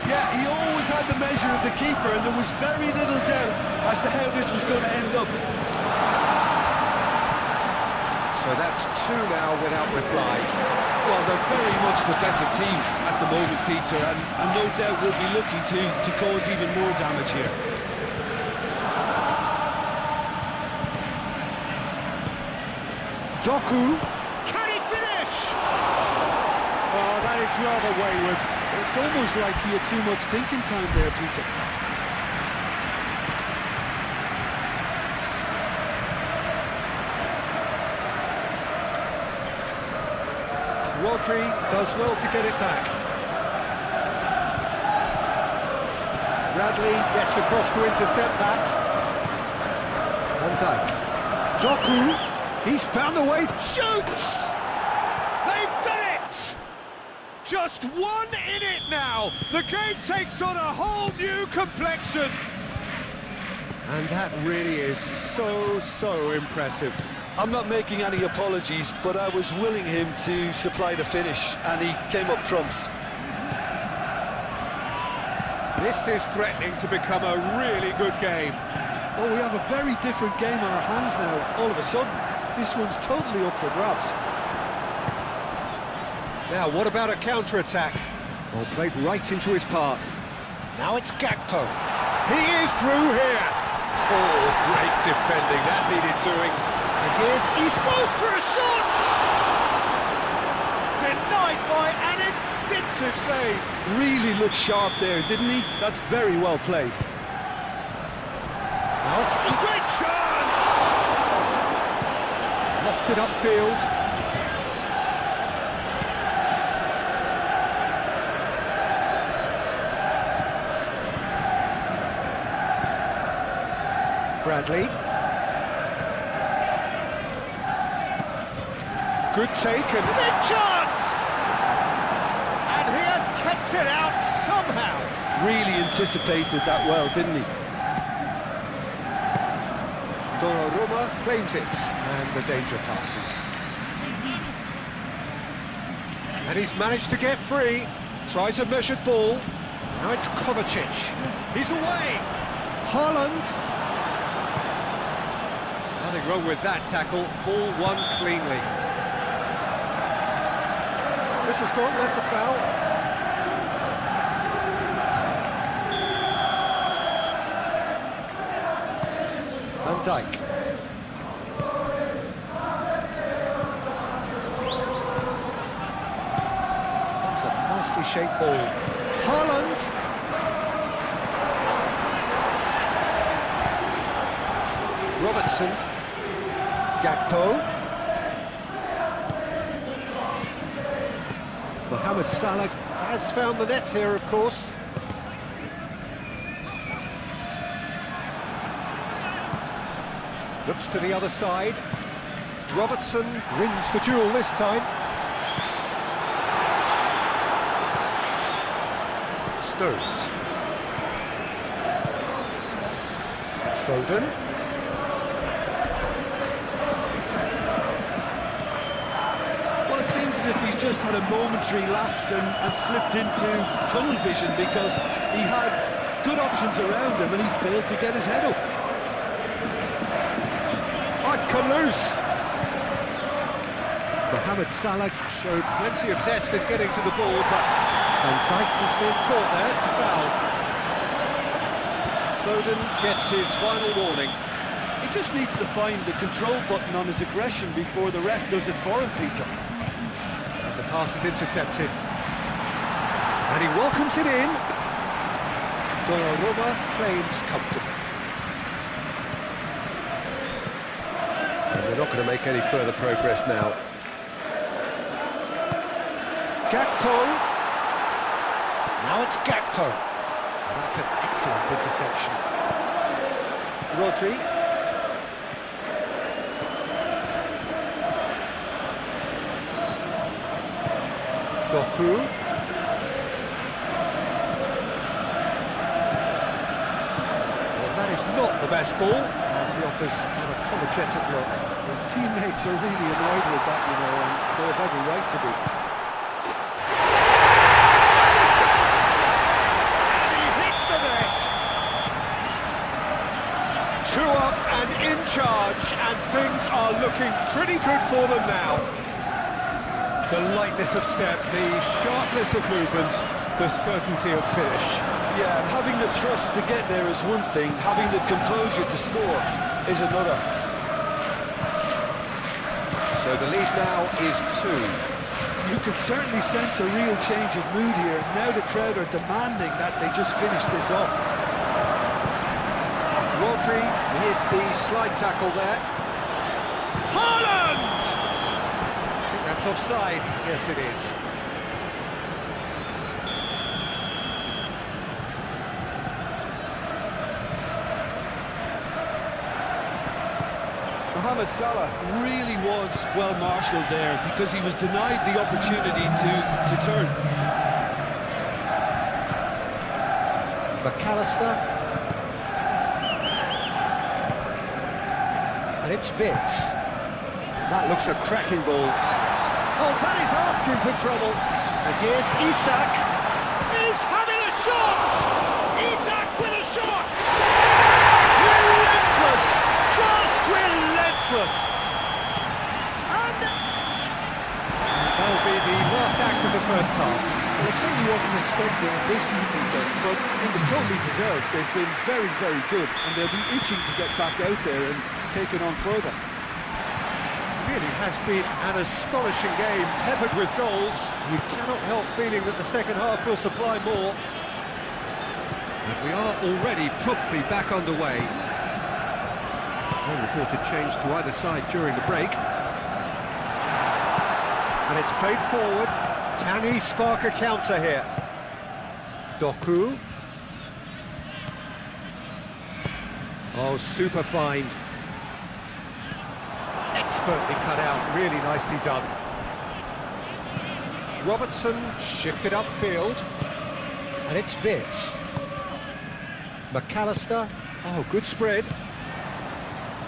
S2: Yeah, he always had the measure of the keeper, and there was very little doubt as to how this was going to end up.
S1: So that's two now without reply.
S2: Well, they're very much the better team at the moment, Peter, and no doubt will be looking to cause even more damage here.
S1: Doku. Can he finish? Oh, that is rather wayward.
S2: It's almost like he had too much thinking time there, Peter.
S1: Rodri does well to get it back. Bradley gets across to intercept that. Van Dijk. Doku, he's found the way, shoots! They've done it! Just one in it now. The game takes on a whole new complexion. And that really is so impressive.
S2: I'm not making any apologies, but I was willing him to supply the finish, and he came up trumps.
S1: This is threatening to become a really good game.
S2: Well, we have a very different game on our hands now, all of a sudden. This one's totally up for grabs.
S1: Now, what about a counter-attack? Well, played right into his path. Now it's Gakpo. He is through here. Oh, great defending. That needed doing. And here's Islo for a shot! Denied by an instinctive save.
S2: Really looked sharp there, didn't he? That's very well played.
S1: Now it's a great chance! Lofted upfield. Bradley. Good take and big chance! And he has kept it out somehow.
S2: Really anticipated that well, didn't he?
S1: Donnarumma claims it, and the danger passes. And he's managed to get free. Tries a measured ball. Now it's Kovacic. He's away. Haaland.
S4: Nothing wrong with that tackle. Ball won cleanly.
S1: This is gone, that's a foul. Van Dijk. That's a nicely shaped ball. Haaland. Robertson. Gakpo. Mohamed Salah has found the net here, of course. Looks to the other side. Robertson wins the duel this time. Stones. Foden.
S2: Well, it seems as if he's just had a momentary lapse and slipped into tunnel vision, because he had good options around him and he failed to get his head up.
S1: Oh, it's come loose. Mohamed Salah showed plenty of zest in getting to the ball, but Van Dijk has been caught there. It's a foul.
S4: Foden gets his final warning.
S2: He just needs to find the control button on his aggression before the ref does it for him, Peter.
S1: And the pass is intercepted. And he welcomes it in. Donnarumma claims comfortable. And they're not going to make any further progress now. Gakpo. Now it's Gakpo. And that's an excellent interception. Rodri. Doku. Well, that is not the best ball. And he offers an apologetic look.
S2: His teammates are really annoyed with that, you know, and they have every right to be.
S1: Two up and in charge, and things are looking pretty good for them now. The lightness of step, the sharpness of movement, the certainty of finish.
S2: Yeah, and having the thrust to get there is one thing, having the composure to score is another.
S1: So the lead now is 2.
S2: You can certainly sense a real change of mood here. Now the crowd are demanding that they just finish this off.
S1: Rodri hit the slide tackle there. Haaland! I think that's offside. Yes, it is.
S2: Mohamed Salah really was well marshalled there, because he was denied the opportunity to turn.
S1: McAllister. And it's Vitz. That looks a cracking ball. Oh, that is asking for trouble. And here's Isak. He's having a shot! Isak with a shot! Relentless! Just relentless! And that'll be the last act of the first half.
S2: Well, I certainly wasn't expecting this, Peter, but it was totally deserved. They've been very, very good, and they'll be itching to get back out there and take it on further.
S1: Really has been an astonishing game, peppered with goals. You cannot help feeling that the second half will supply more. And we are already promptly back underway. No reported change to either side during the break. And it's played forward. Can he spark a counter here? Doku. Oh, super find. Expertly cut out, really nicely done. Robertson shifted upfield, and it's Vitz. McAllister, oh, good spread.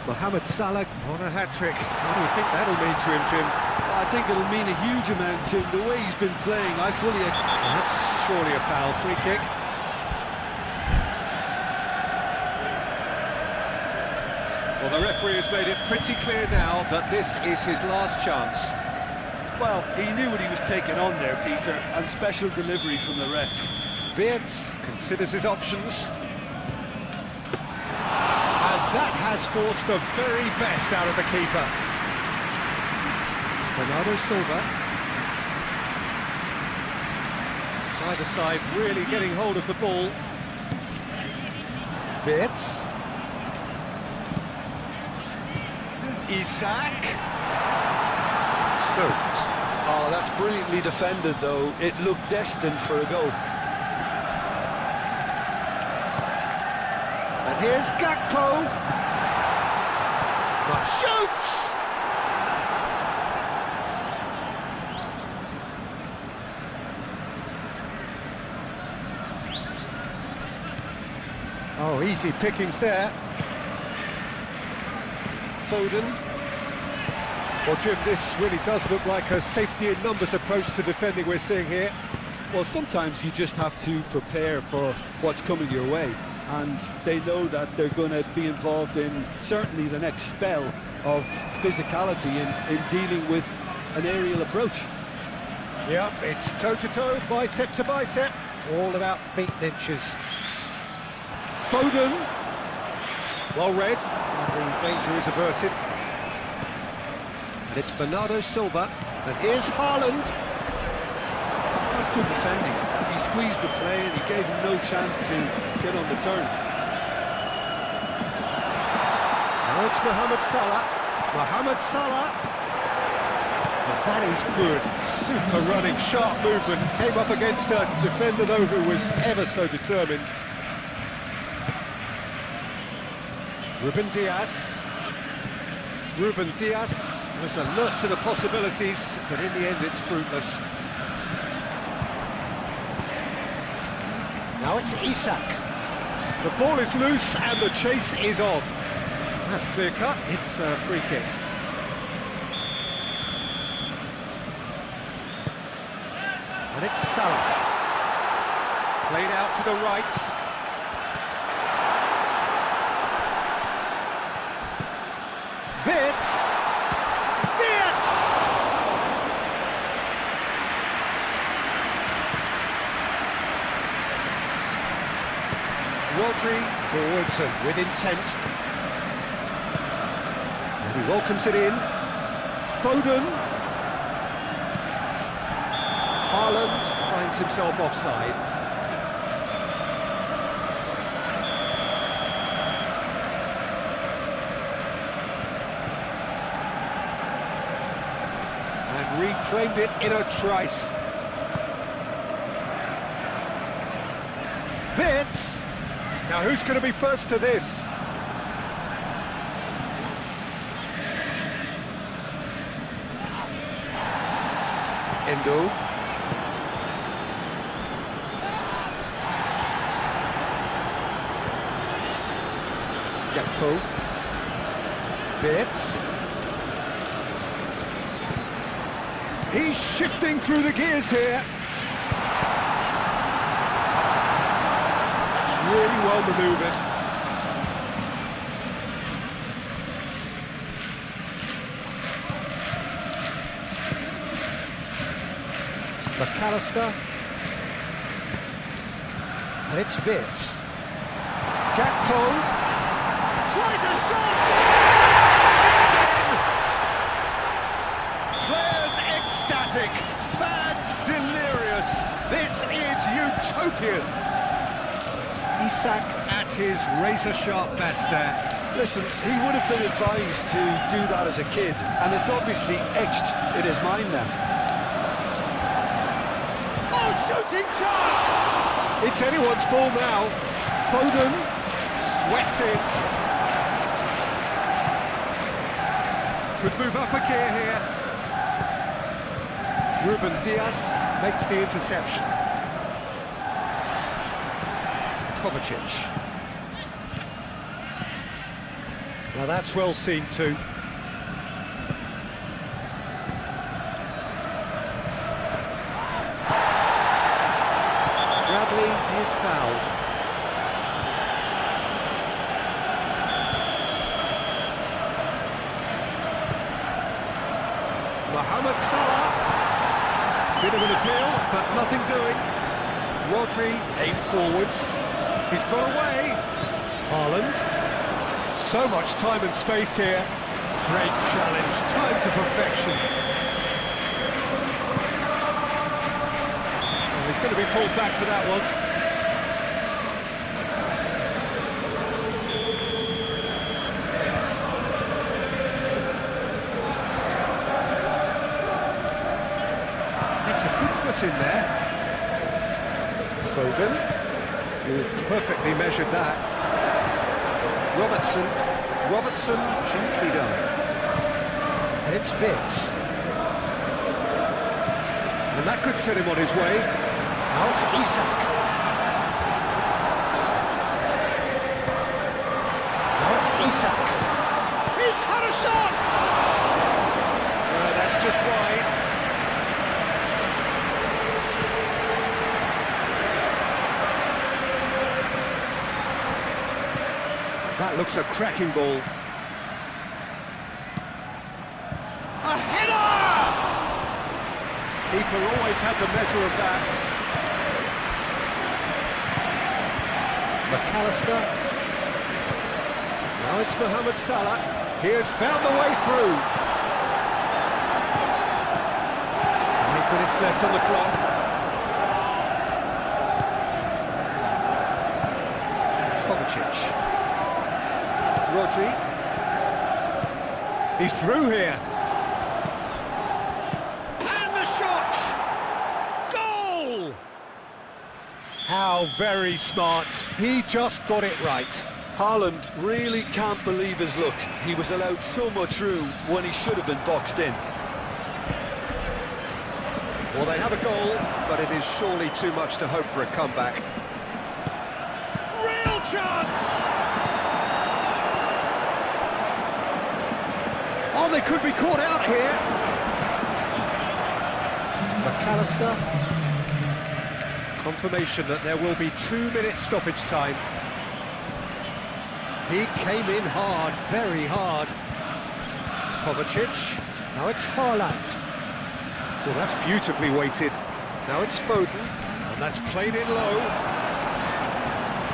S1: Mohamed Salah on a hat-trick. What do you think that'll mean to him, Jim?
S2: I think it'll mean a huge amount to him. The way he's been playing, I fully expect...
S1: That's surely a foul. Free kick. Well, the referee has made it pretty clear now that this is his last chance.
S2: Well, he knew what he was taking on there, Peter, and special delivery from the ref.
S1: Wirtz considers his options. And that has forced the very best out of the keeper. Bernardo Silva. Either side really getting hold of the ball. Wirtz. Isak. Stones.
S2: Oh, that's brilliantly defended, though. It looked destined for a goal.
S1: And here's Gakpo. But shoots! Oh, easy pickings there. Foden. Well, Jim, this really does look like a safety in numbers approach to defending we're seeing here.
S2: Well, sometimes you just have to prepare for what's coming your way, and they know that they're going to be involved in certainly the next spell of physicality in dealing with an aerial approach.
S1: Yep, it's toe-to-toe, bicep to bicep, all about feet and inches. Foden, well read, and the danger is averted. And it's Bernardo Silva, and here's Haaland.
S2: That's good defending. He squeezed the play and he gave him no chance to get on the turn.
S1: Now it's Mohamed Salah. Mohamed Salah. And that is good. Super running, sharp movement. Came up against a defender, though, who was ever so determined. Ruben Diaz. Ruben Diaz was alert to the possibilities, but in the end it's fruitless. Now it's Isak. The ball is loose and the chase is on. That's clear cut, it's a free kick. And it's Salah. Played out to the right. Wirtz! Wirtz! Rodri forwards and with intent. And he welcomes it in. Foden. Haaland finds himself offside. Reclaimed it in a trice. Wirtz! Now who's going to be first to this? Endo. Gakpo. Wirtz. He's shifting through the gears here. That's really well manoeuvred. McAllister. And it's Vitz. Gakpo. Tries a shot! Ecstatic, fans delirious. This is utopian. Isak at his razor-sharp best there.
S2: Listen, he would have been advised to do that as a kid, and it's obviously etched in his mind now.
S1: Oh, shooting chance! It's anyone's ball now. Foden swept in. Could move up a gear here. Ruben Diaz makes the interception. Kovacic. Now that's well seen too. Bradley is fouled. Mohamed Salah. Bit of an ordeal, but nothing doing. Rodri aimed forwards. He's got away. Haaland. So much time and space here. Great challenge, time to perfection. Oh, he's going to be pulled back for that one. It's a good foot in there. Foden. Perfectly measured that. Robertson, gently done. And it's Vitz. And that could set him on his way. Now it's Isak. Now it's Isak. He's had a shot! That's just wide. That looks a cracking ball. A header! Keeper always had the measure of that. McAllister. Now it's Mohamed Salah. He has found the way through. 5 minutes left on the clock. Kovacic. Rodri. He's through here. And the shot! Goal! How very smart. He just got it right.
S2: Haaland really can't believe his luck. He was allowed so much room when he should have been boxed in.
S1: Well, they have a goal, but it is surely too much to hope for a comeback. Real chance! Oh, they could be caught out here. McAllister. Confirmation that there will be 2-minute stoppage time. He came in hard, very hard. Kovacic. Now it's Haaland. Well, that's beautifully weighted. Now it's Foden, and that's played in low.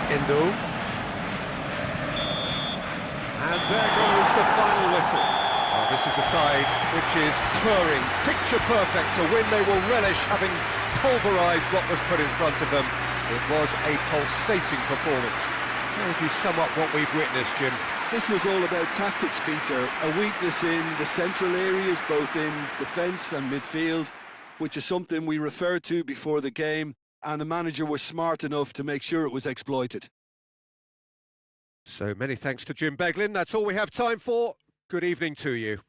S1: Endo. And there goes the final whistle. Oh, this is a side which is purring, picture perfect. A win they will relish, having pulverised what was put in front of them. It was a pulsating performance. How would you sum up what we've witnessed, Jim?
S2: This was all about tactics, Peter. A weakness in the central areas, both in defence and midfield, which is something we referred to before the game, and the manager was smart enough to make sure it was exploited.
S1: So many thanks to Jim Beglin. That's all we have time for. Good evening to you.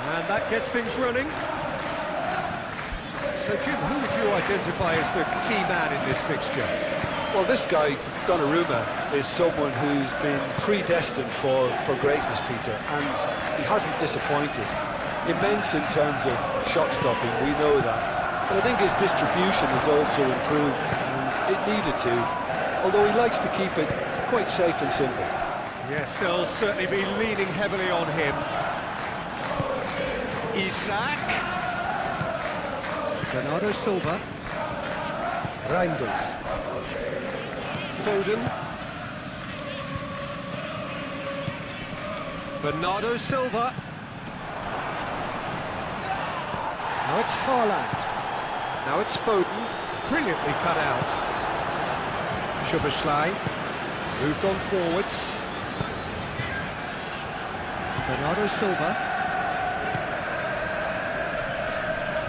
S1: And that gets things running. So, Jim, who would you identify as the key man in this fixture?
S2: Well, this guy, Donnarumma, is someone who's been predestined for greatness, Peter, and he hasn't disappointed. Immense in terms of shot stopping, we know that. But I think his distribution has also improved, and it needed to, although he likes to keep it quite safe and simple.
S1: Yes, they'll certainly be leaning heavily on him. Isak. Bernardo Silva. Reinders. Foden. Bernardo Silva. Now it's Haaland. Now it's Foden. Brilliantly cut out. Szoboszlai. Moved on forwards. Bernardo Silva.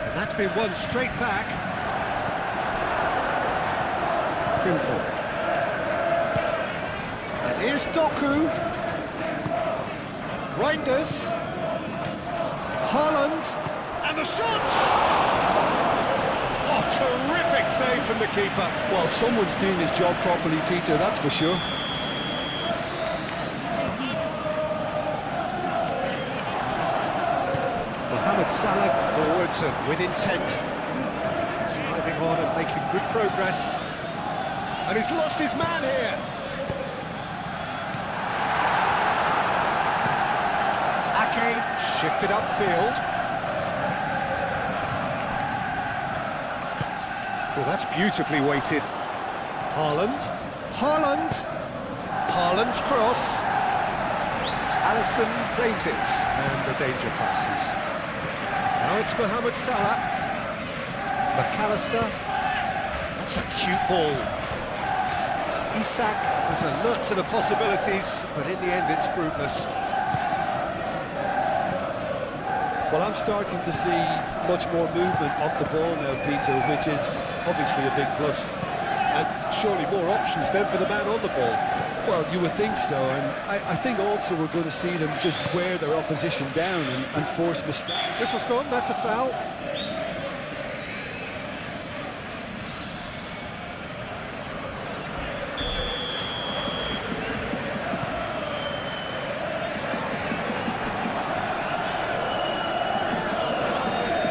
S1: And that's been won straight back. Simple. And here's Doku. Reinders. Haaland. And the shots! Oh, terrific save from the keeper.
S2: Well, someone's doing his job properly, Peter, that's for sure.
S1: Mohamed Salah forwards and with intent. Driving on and making good progress. And he's lost his man here. Ake shifted upfield. Well, that's beautifully weighted. Haaland. Haaland. Haaland's cross. Alisson claims it. And the danger passes. Now it's Mohamed Salah. McAllister. That's a cute ball. Isak was alert to the possibilities, but in the end it's fruitless.
S2: Well, I'm starting to see much more movement off the ball now, Peter, which is obviously a big plus.
S1: And surely more options then for the man on the ball.
S2: Well, you would think so, and I think also we're going to see them just wear their opposition down and force mistakes.
S1: Whistle's gone, that's a foul.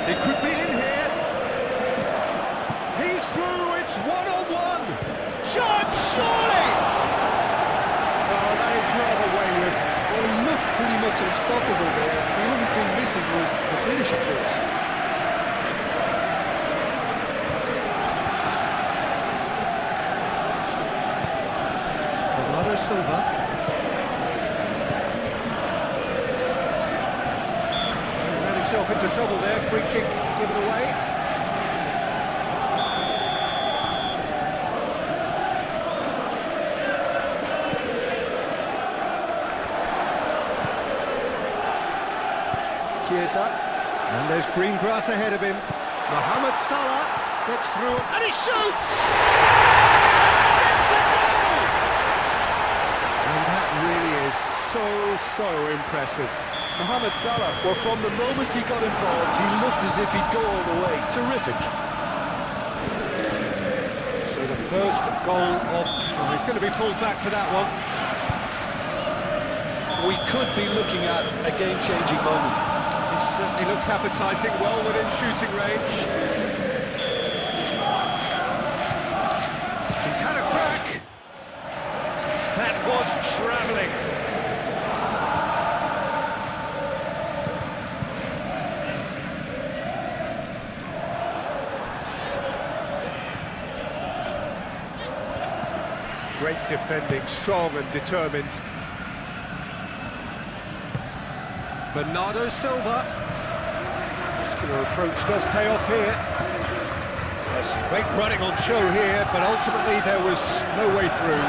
S1: It could be in here. He's through, it's one-on-one. Shot, surely! Oh, that is rather wayward.
S2: Well, he looked pretty much unstoppable there. The only thing missing was the finish, of course.
S1: Bernardo Silva. Ran himself into trouble there, free kick given away. Chiesa, and there's green grass ahead of him. Mohamed Salah gets through, and he shoots! It's a goal! And that really is so impressive.
S2: Mohamed Salah, well, from the moment he got involved, he looked as if he'd go all the way. Terrific.
S1: So the first goal of... Oh, he's going to be pulled back for that one.
S2: We could be looking at a game-changing moment.
S1: It certainly looks appetising, well within shooting range. He's had a crack. That was travelling. Great defending, strong and determined. Bernardo Silva. Muscular approach does pay off here. There's some great running on show here, but ultimately there was no way through.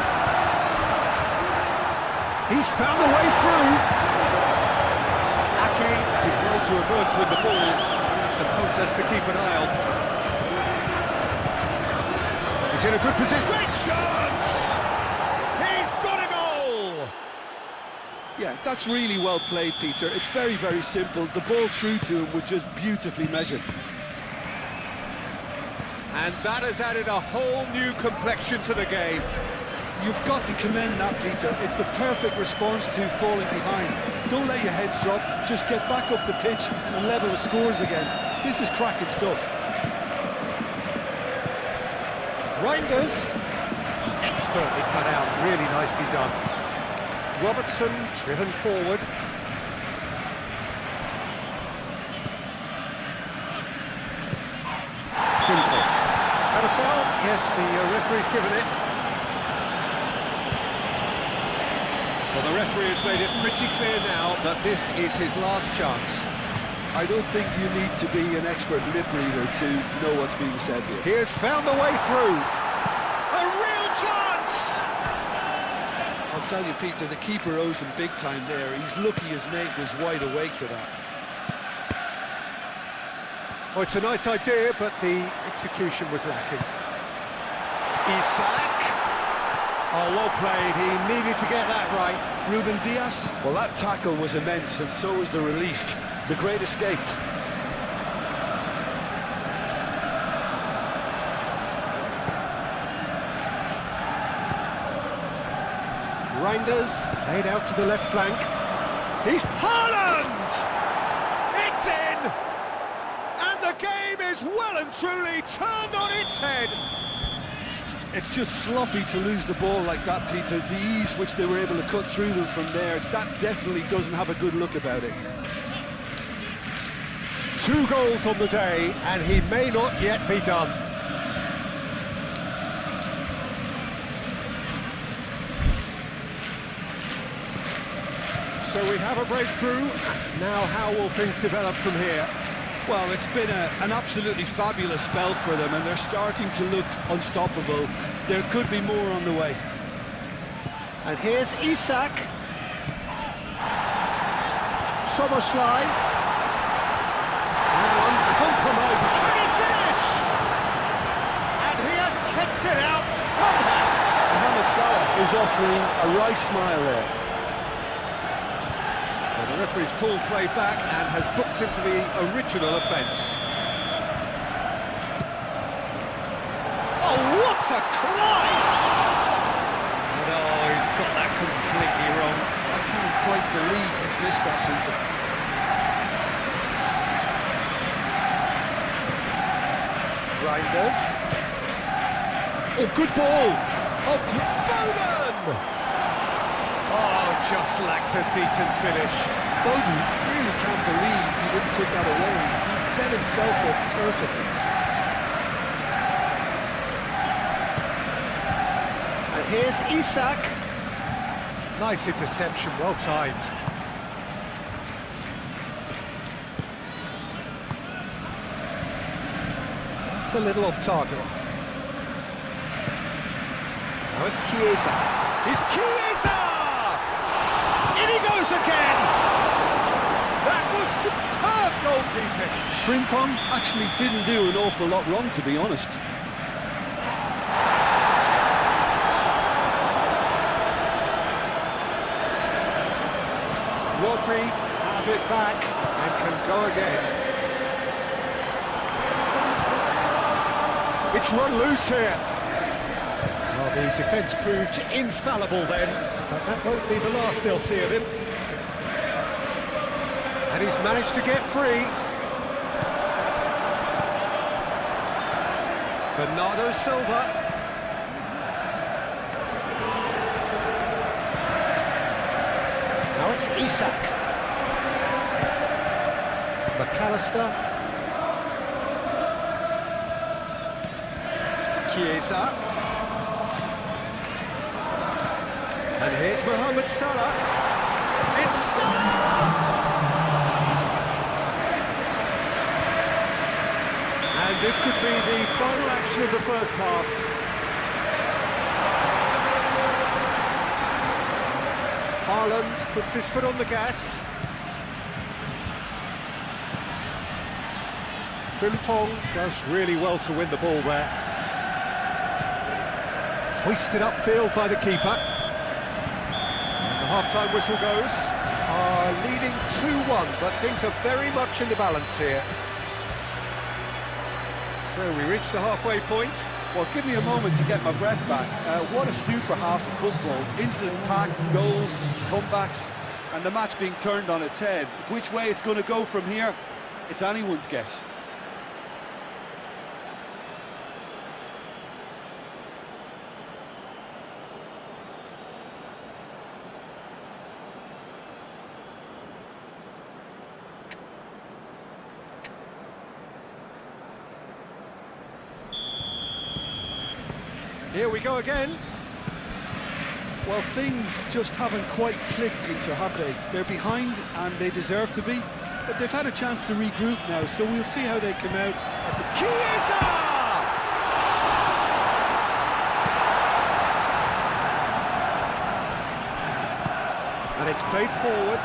S1: He's found a way through. Ake did well to emerge with the ball. That's a contest to keep an eye on. He's in a good position. Great chance! He's got a goal!
S2: Yeah, that's really well played, Peter. It's very, very simple. The ball through to him was just beautifully measured.
S1: And that has added a whole new complexion to the game.
S2: You've got to commend that, Peter. It's the perfect response to falling behind. Don't let your heads drop, just get back up the pitch and level the scores again. This is cracking stuff.
S1: Reinders, expertly cut out, really nicely done. Robertson driven forward. Simple. And a foul? Yes, the referee's given it. Well, the referee has made it pretty clear now that this is his last chance.
S2: I don't think you need to be an expert lip reader to know what's being said here.
S1: He has found the way through. A real chance!
S2: I'll tell you, Peter, the keeper owes him big time there. He's lucky his mate was wide awake to that.
S1: Oh, it's a nice idea, but the execution was lacking. Isak. Oh, well played. He needed to get that right.
S2: Ruben Diaz? Well, that tackle was immense, and so was the relief. The great escape.
S1: Reinders laid out to the left flank. He's Haaland! It's in! And the game is well and truly turned on its head.
S2: It's just sloppy to lose the ball like that, Peter. The ease which they were able to cut through them from there, that definitely doesn't have a good look about it.
S1: 2 goals on the day, and he may not yet be done. So we have a breakthrough. Now how will things develop from here?
S2: Well, it's been an absolutely fabulous spell for them, and they're starting to look unstoppable. There could be more on the way.
S1: And here's Isak. Soboslai. And uncompromising. Can he finish? And he has kicked it out somehow.
S2: Mohamed Salah is offering a right smile there.
S1: Well, the referee's pulled play back and has booked him for the original offence. Oh, what a climb!
S4: No, he's got that completely wrong.
S2: I can't quite believe he's missed that, Peter.
S1: Reinders. Oh, good ball! Oh, Foden! Oh, just lacked a decent finish.
S2: Foden really can't believe he didn't put that away. He set himself up perfectly.
S1: And here's Isak. Nice interception, well timed. That's a little off target. Now it's Chiesa. It's Chiesa! In he goes again! That was superb goalkeeping.
S2: Frimpong actually didn't do an awful lot wrong, to be honest.
S1: Rodri have it back and can go again. It's run loose here. Well, the defence proved infallible then, but that won't be the last they'll see of him. And he's managed to get free. Bernardo Silva. Now it's Isak. McAllister. Chiesa. And here's Mohamed Salah. It's Salah! And this could be the final action of the first half. Haaland puts his foot on the gas. Frimpong does really well to win the ball there. Hoisted upfield by the keeper. And the half-time whistle goes. are leading 2-1, but things are very much in the balance here. So we reach the halfway point.
S2: Well, give me a moment to get my breath back. What a super half of football. Incident-packed, goals, comebacks, and the match being turned on its head. Which way it's going to go from here, it's anyone's guess.
S1: Here we go again.
S2: Well, things just haven't quite clicked, Peter, have they? They're behind, and they deserve to be, but they've had a chance to regroup now, so we'll see how they come out at the...
S1: Chiesa! And it's played forward.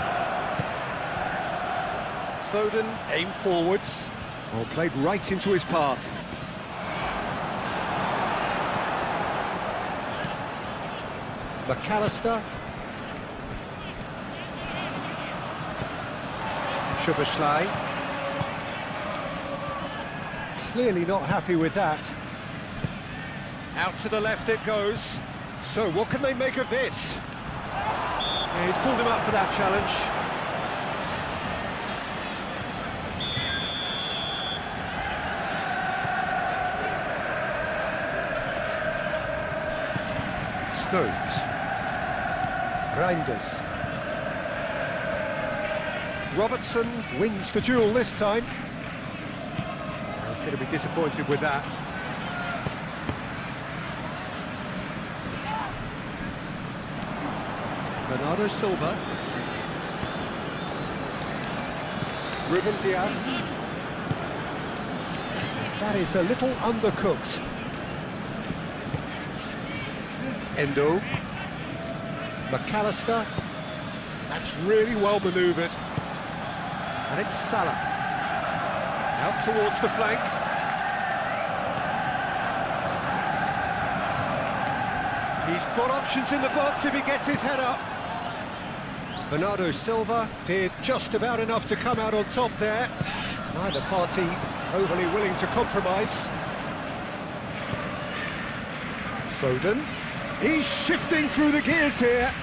S1: Foden aimed forwards. Well, played right into his path. McAllister. Szoboszlai. Clearly not happy with that. Out to the left it goes. So what can they make of this? Yeah, he's pulled him up for that challenge. Stones. Reinders. Robertson wins the duel this time. He's going to be disappointed with that. Bernardo Silva. Ruben Dias. That is a little undercooked. Endo. McAllister. That's really well manoeuvred. And it's Salah. Out towards the flank. He's got options in the box if he gets his head up. Bernardo Silva did just about enough to come out on top there. Neither party overly willing to compromise. Foden. He's shifting through the gears here.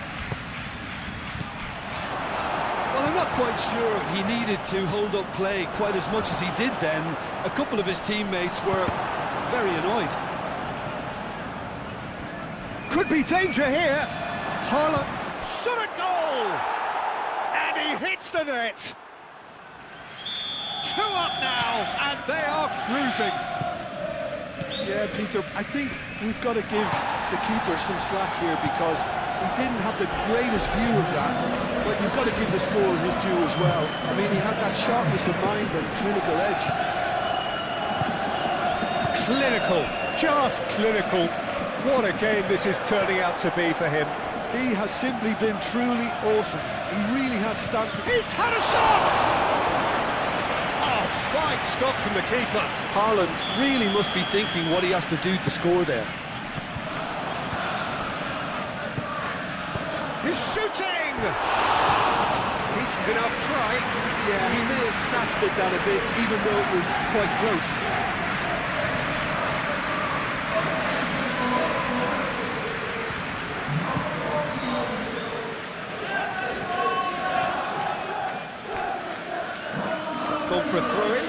S2: Well, I'm not quite sure he needed to hold up play quite as much as he did then. A couple of his teammates were very annoyed.
S1: Could be danger here. Haaland shot a goal! And he hits the net. 2 up now, and they are cruising.
S2: Yeah, Peter, I think we've got to give the keeper some slack here because he didn't have the greatest view of that, but you've got to give the scorer his due as well. I mean, he had that sharpness of mind and clinical edge.
S1: Clinical, just clinical. What a game this is turning out to be for him.
S2: He has simply been truly awesome. He really has stamped it.
S1: He's had a shot! Oh, fine stop from the keeper.
S2: Haaland really must be thinking what he has to do to score there.
S1: He's shooting! Decent enough try.
S2: Yeah, he may have snatched at that a bit, even though it was quite close.
S1: Go for a throw-in.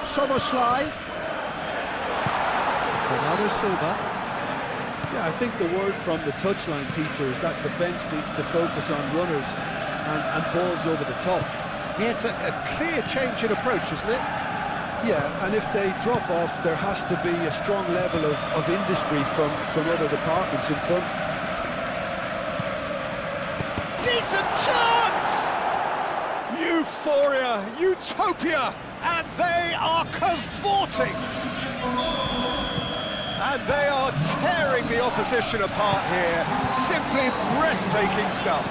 S1: Szoboszlai. Bernardo Silva.
S2: Yeah, I think the word from the touchline, Peter, is that defence needs to focus on runners and balls over the top.
S1: Yeah, it's a clear change in approach, isn't it?
S2: Yeah, and if they drop off, there has to be a strong level of industry from other departments in front.
S1: Decent chance! Euphoria, utopia, and they are cavorting! And they are tearing the opposition apart here. Simply breathtaking stuff.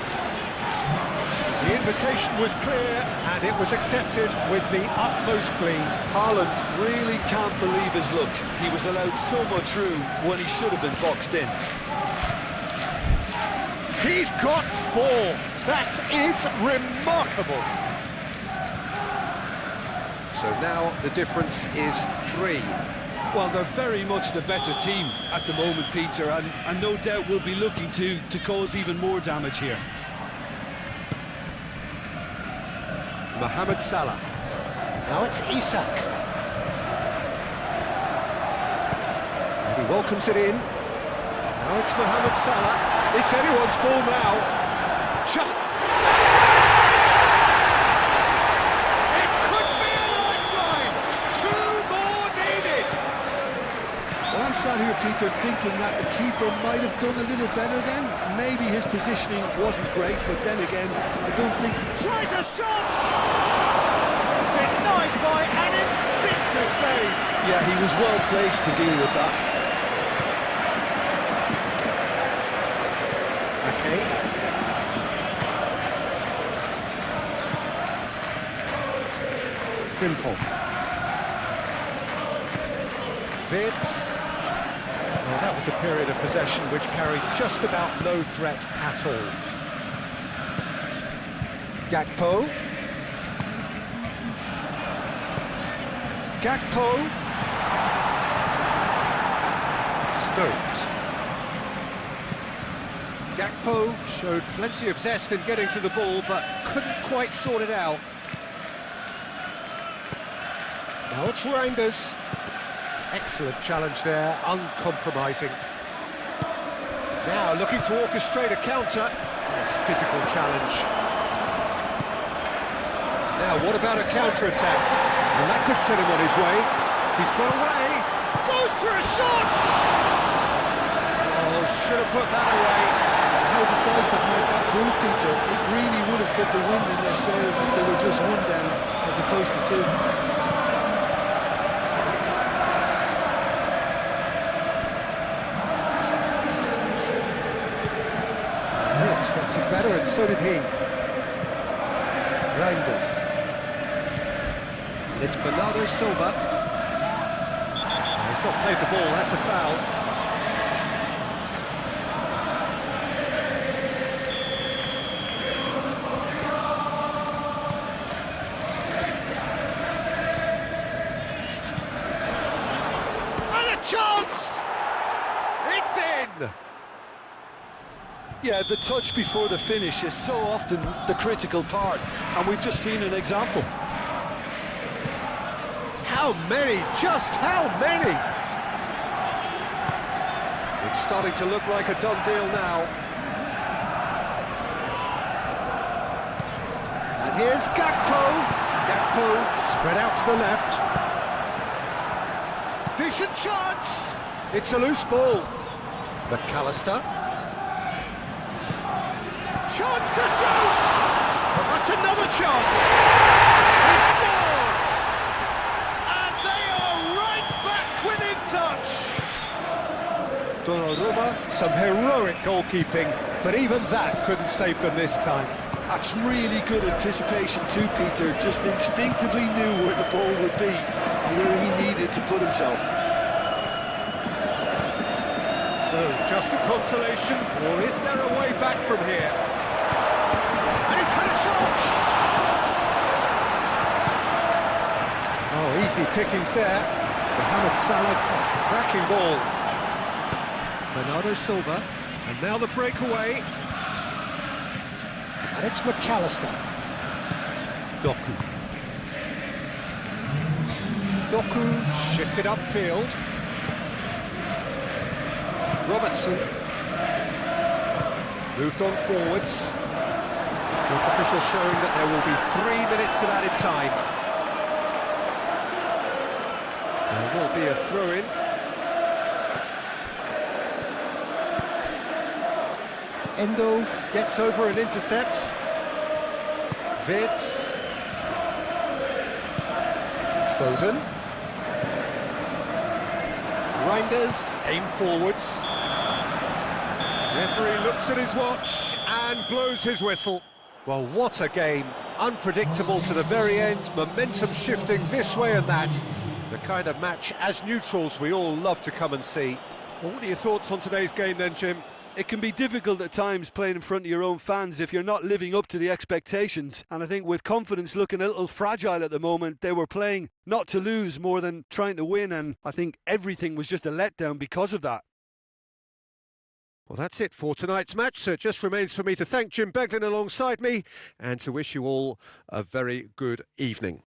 S1: The invitation was clear, and it was accepted with the utmost glee.
S2: Haaland really can't believe his luck. He was allowed so much room when he should have been boxed in.
S1: He's got 4. That is remarkable.
S5: So now the difference is 3.
S2: Well, they're very much the better team at the moment, Peter, and no doubt will be looking to cause even more damage here.
S1: Mohamed Salah. Now it's Isak. And he welcomes it in. Now it's Mohamed Salah. It's anyone's ball now. Just... It could be a lifeline. 2 more needed.
S2: Well, I'm sat here, Peter, thinking that the keeper might have done a little better then. Maybe his positioning wasn't great, but then again, I don't think...
S1: Tries a shot! Denied by an instinctive save.
S2: Yeah, he was well placed to deal with that.
S1: Okay. Simple. Vitz. Well, that was a period of possession which carried just about no threat at all. Gakpo. Gakpo. Stones. Gakpo showed plenty of zest in getting to the ball, but couldn't quite sort it out. Now it's Reinders. Excellent challenge there, uncompromising. Now looking to orchestrate a counter. Nice physical challenge. Now what about a counter-attack? And that could set him on his way. He's got away. Goes for a shot! Oh, should have put that away.
S2: How decisive might that prove, Peter? It really would have put the wind in their sails if they were just 1 down as opposed to 2.
S1: Expected better, and so did he. Reinders. It's Bernardo Silva. He's not played the ball, that's a foul. And a chance! It's in!
S2: Yeah, the touch before the finish is so often the critical part, and we've just seen an example.
S1: How many? Just how many?
S5: It's starting to look like a done deal now.
S1: And here's Gakpo. Gakpo spread out to the left. Decent chance. It's a loose ball. McAllister. Chance to shoot! But that's another chance. He scored! And they are right back within touch. Donnarumma, some heroic goalkeeping, but even that couldn't save them this time.
S2: That's really good anticipation too, Peter. Just instinctively knew where the ball would be and where he needed to put himself.
S1: So, just a consolation, or is there a way back from here? And he's had a shot! Oh, easy pickings there. Mohamed Salah, cracking ball. Bernardo Silva, and now the breakaway. And it's McAllister. Doku. Doku shifted upfield. Robertson moved on forwards. Fourth official showing that there will be 3 minutes of added time. There will be a throw-in. Endo gets over and intercepts. Vitz. Foden. Reinders aim forwards. Referee looks at his watch and blows his whistle. Well, what a game. Unpredictable to the very end, momentum shifting this way and that. The kind of match, as neutrals, we all love to come and see.
S5: Well, what are your thoughts on today's game then, Jim?
S4: It can be difficult at times playing in front of your own fans if you're not living up to the expectations. And I think with confidence looking a little fragile at the moment, they were playing not to lose more than trying to win. And I think everything was just a letdown because of that.
S1: Well, that's it for tonight's match, so it just remains for me to thank Jim Beglin alongside me and to wish you all a very good evening.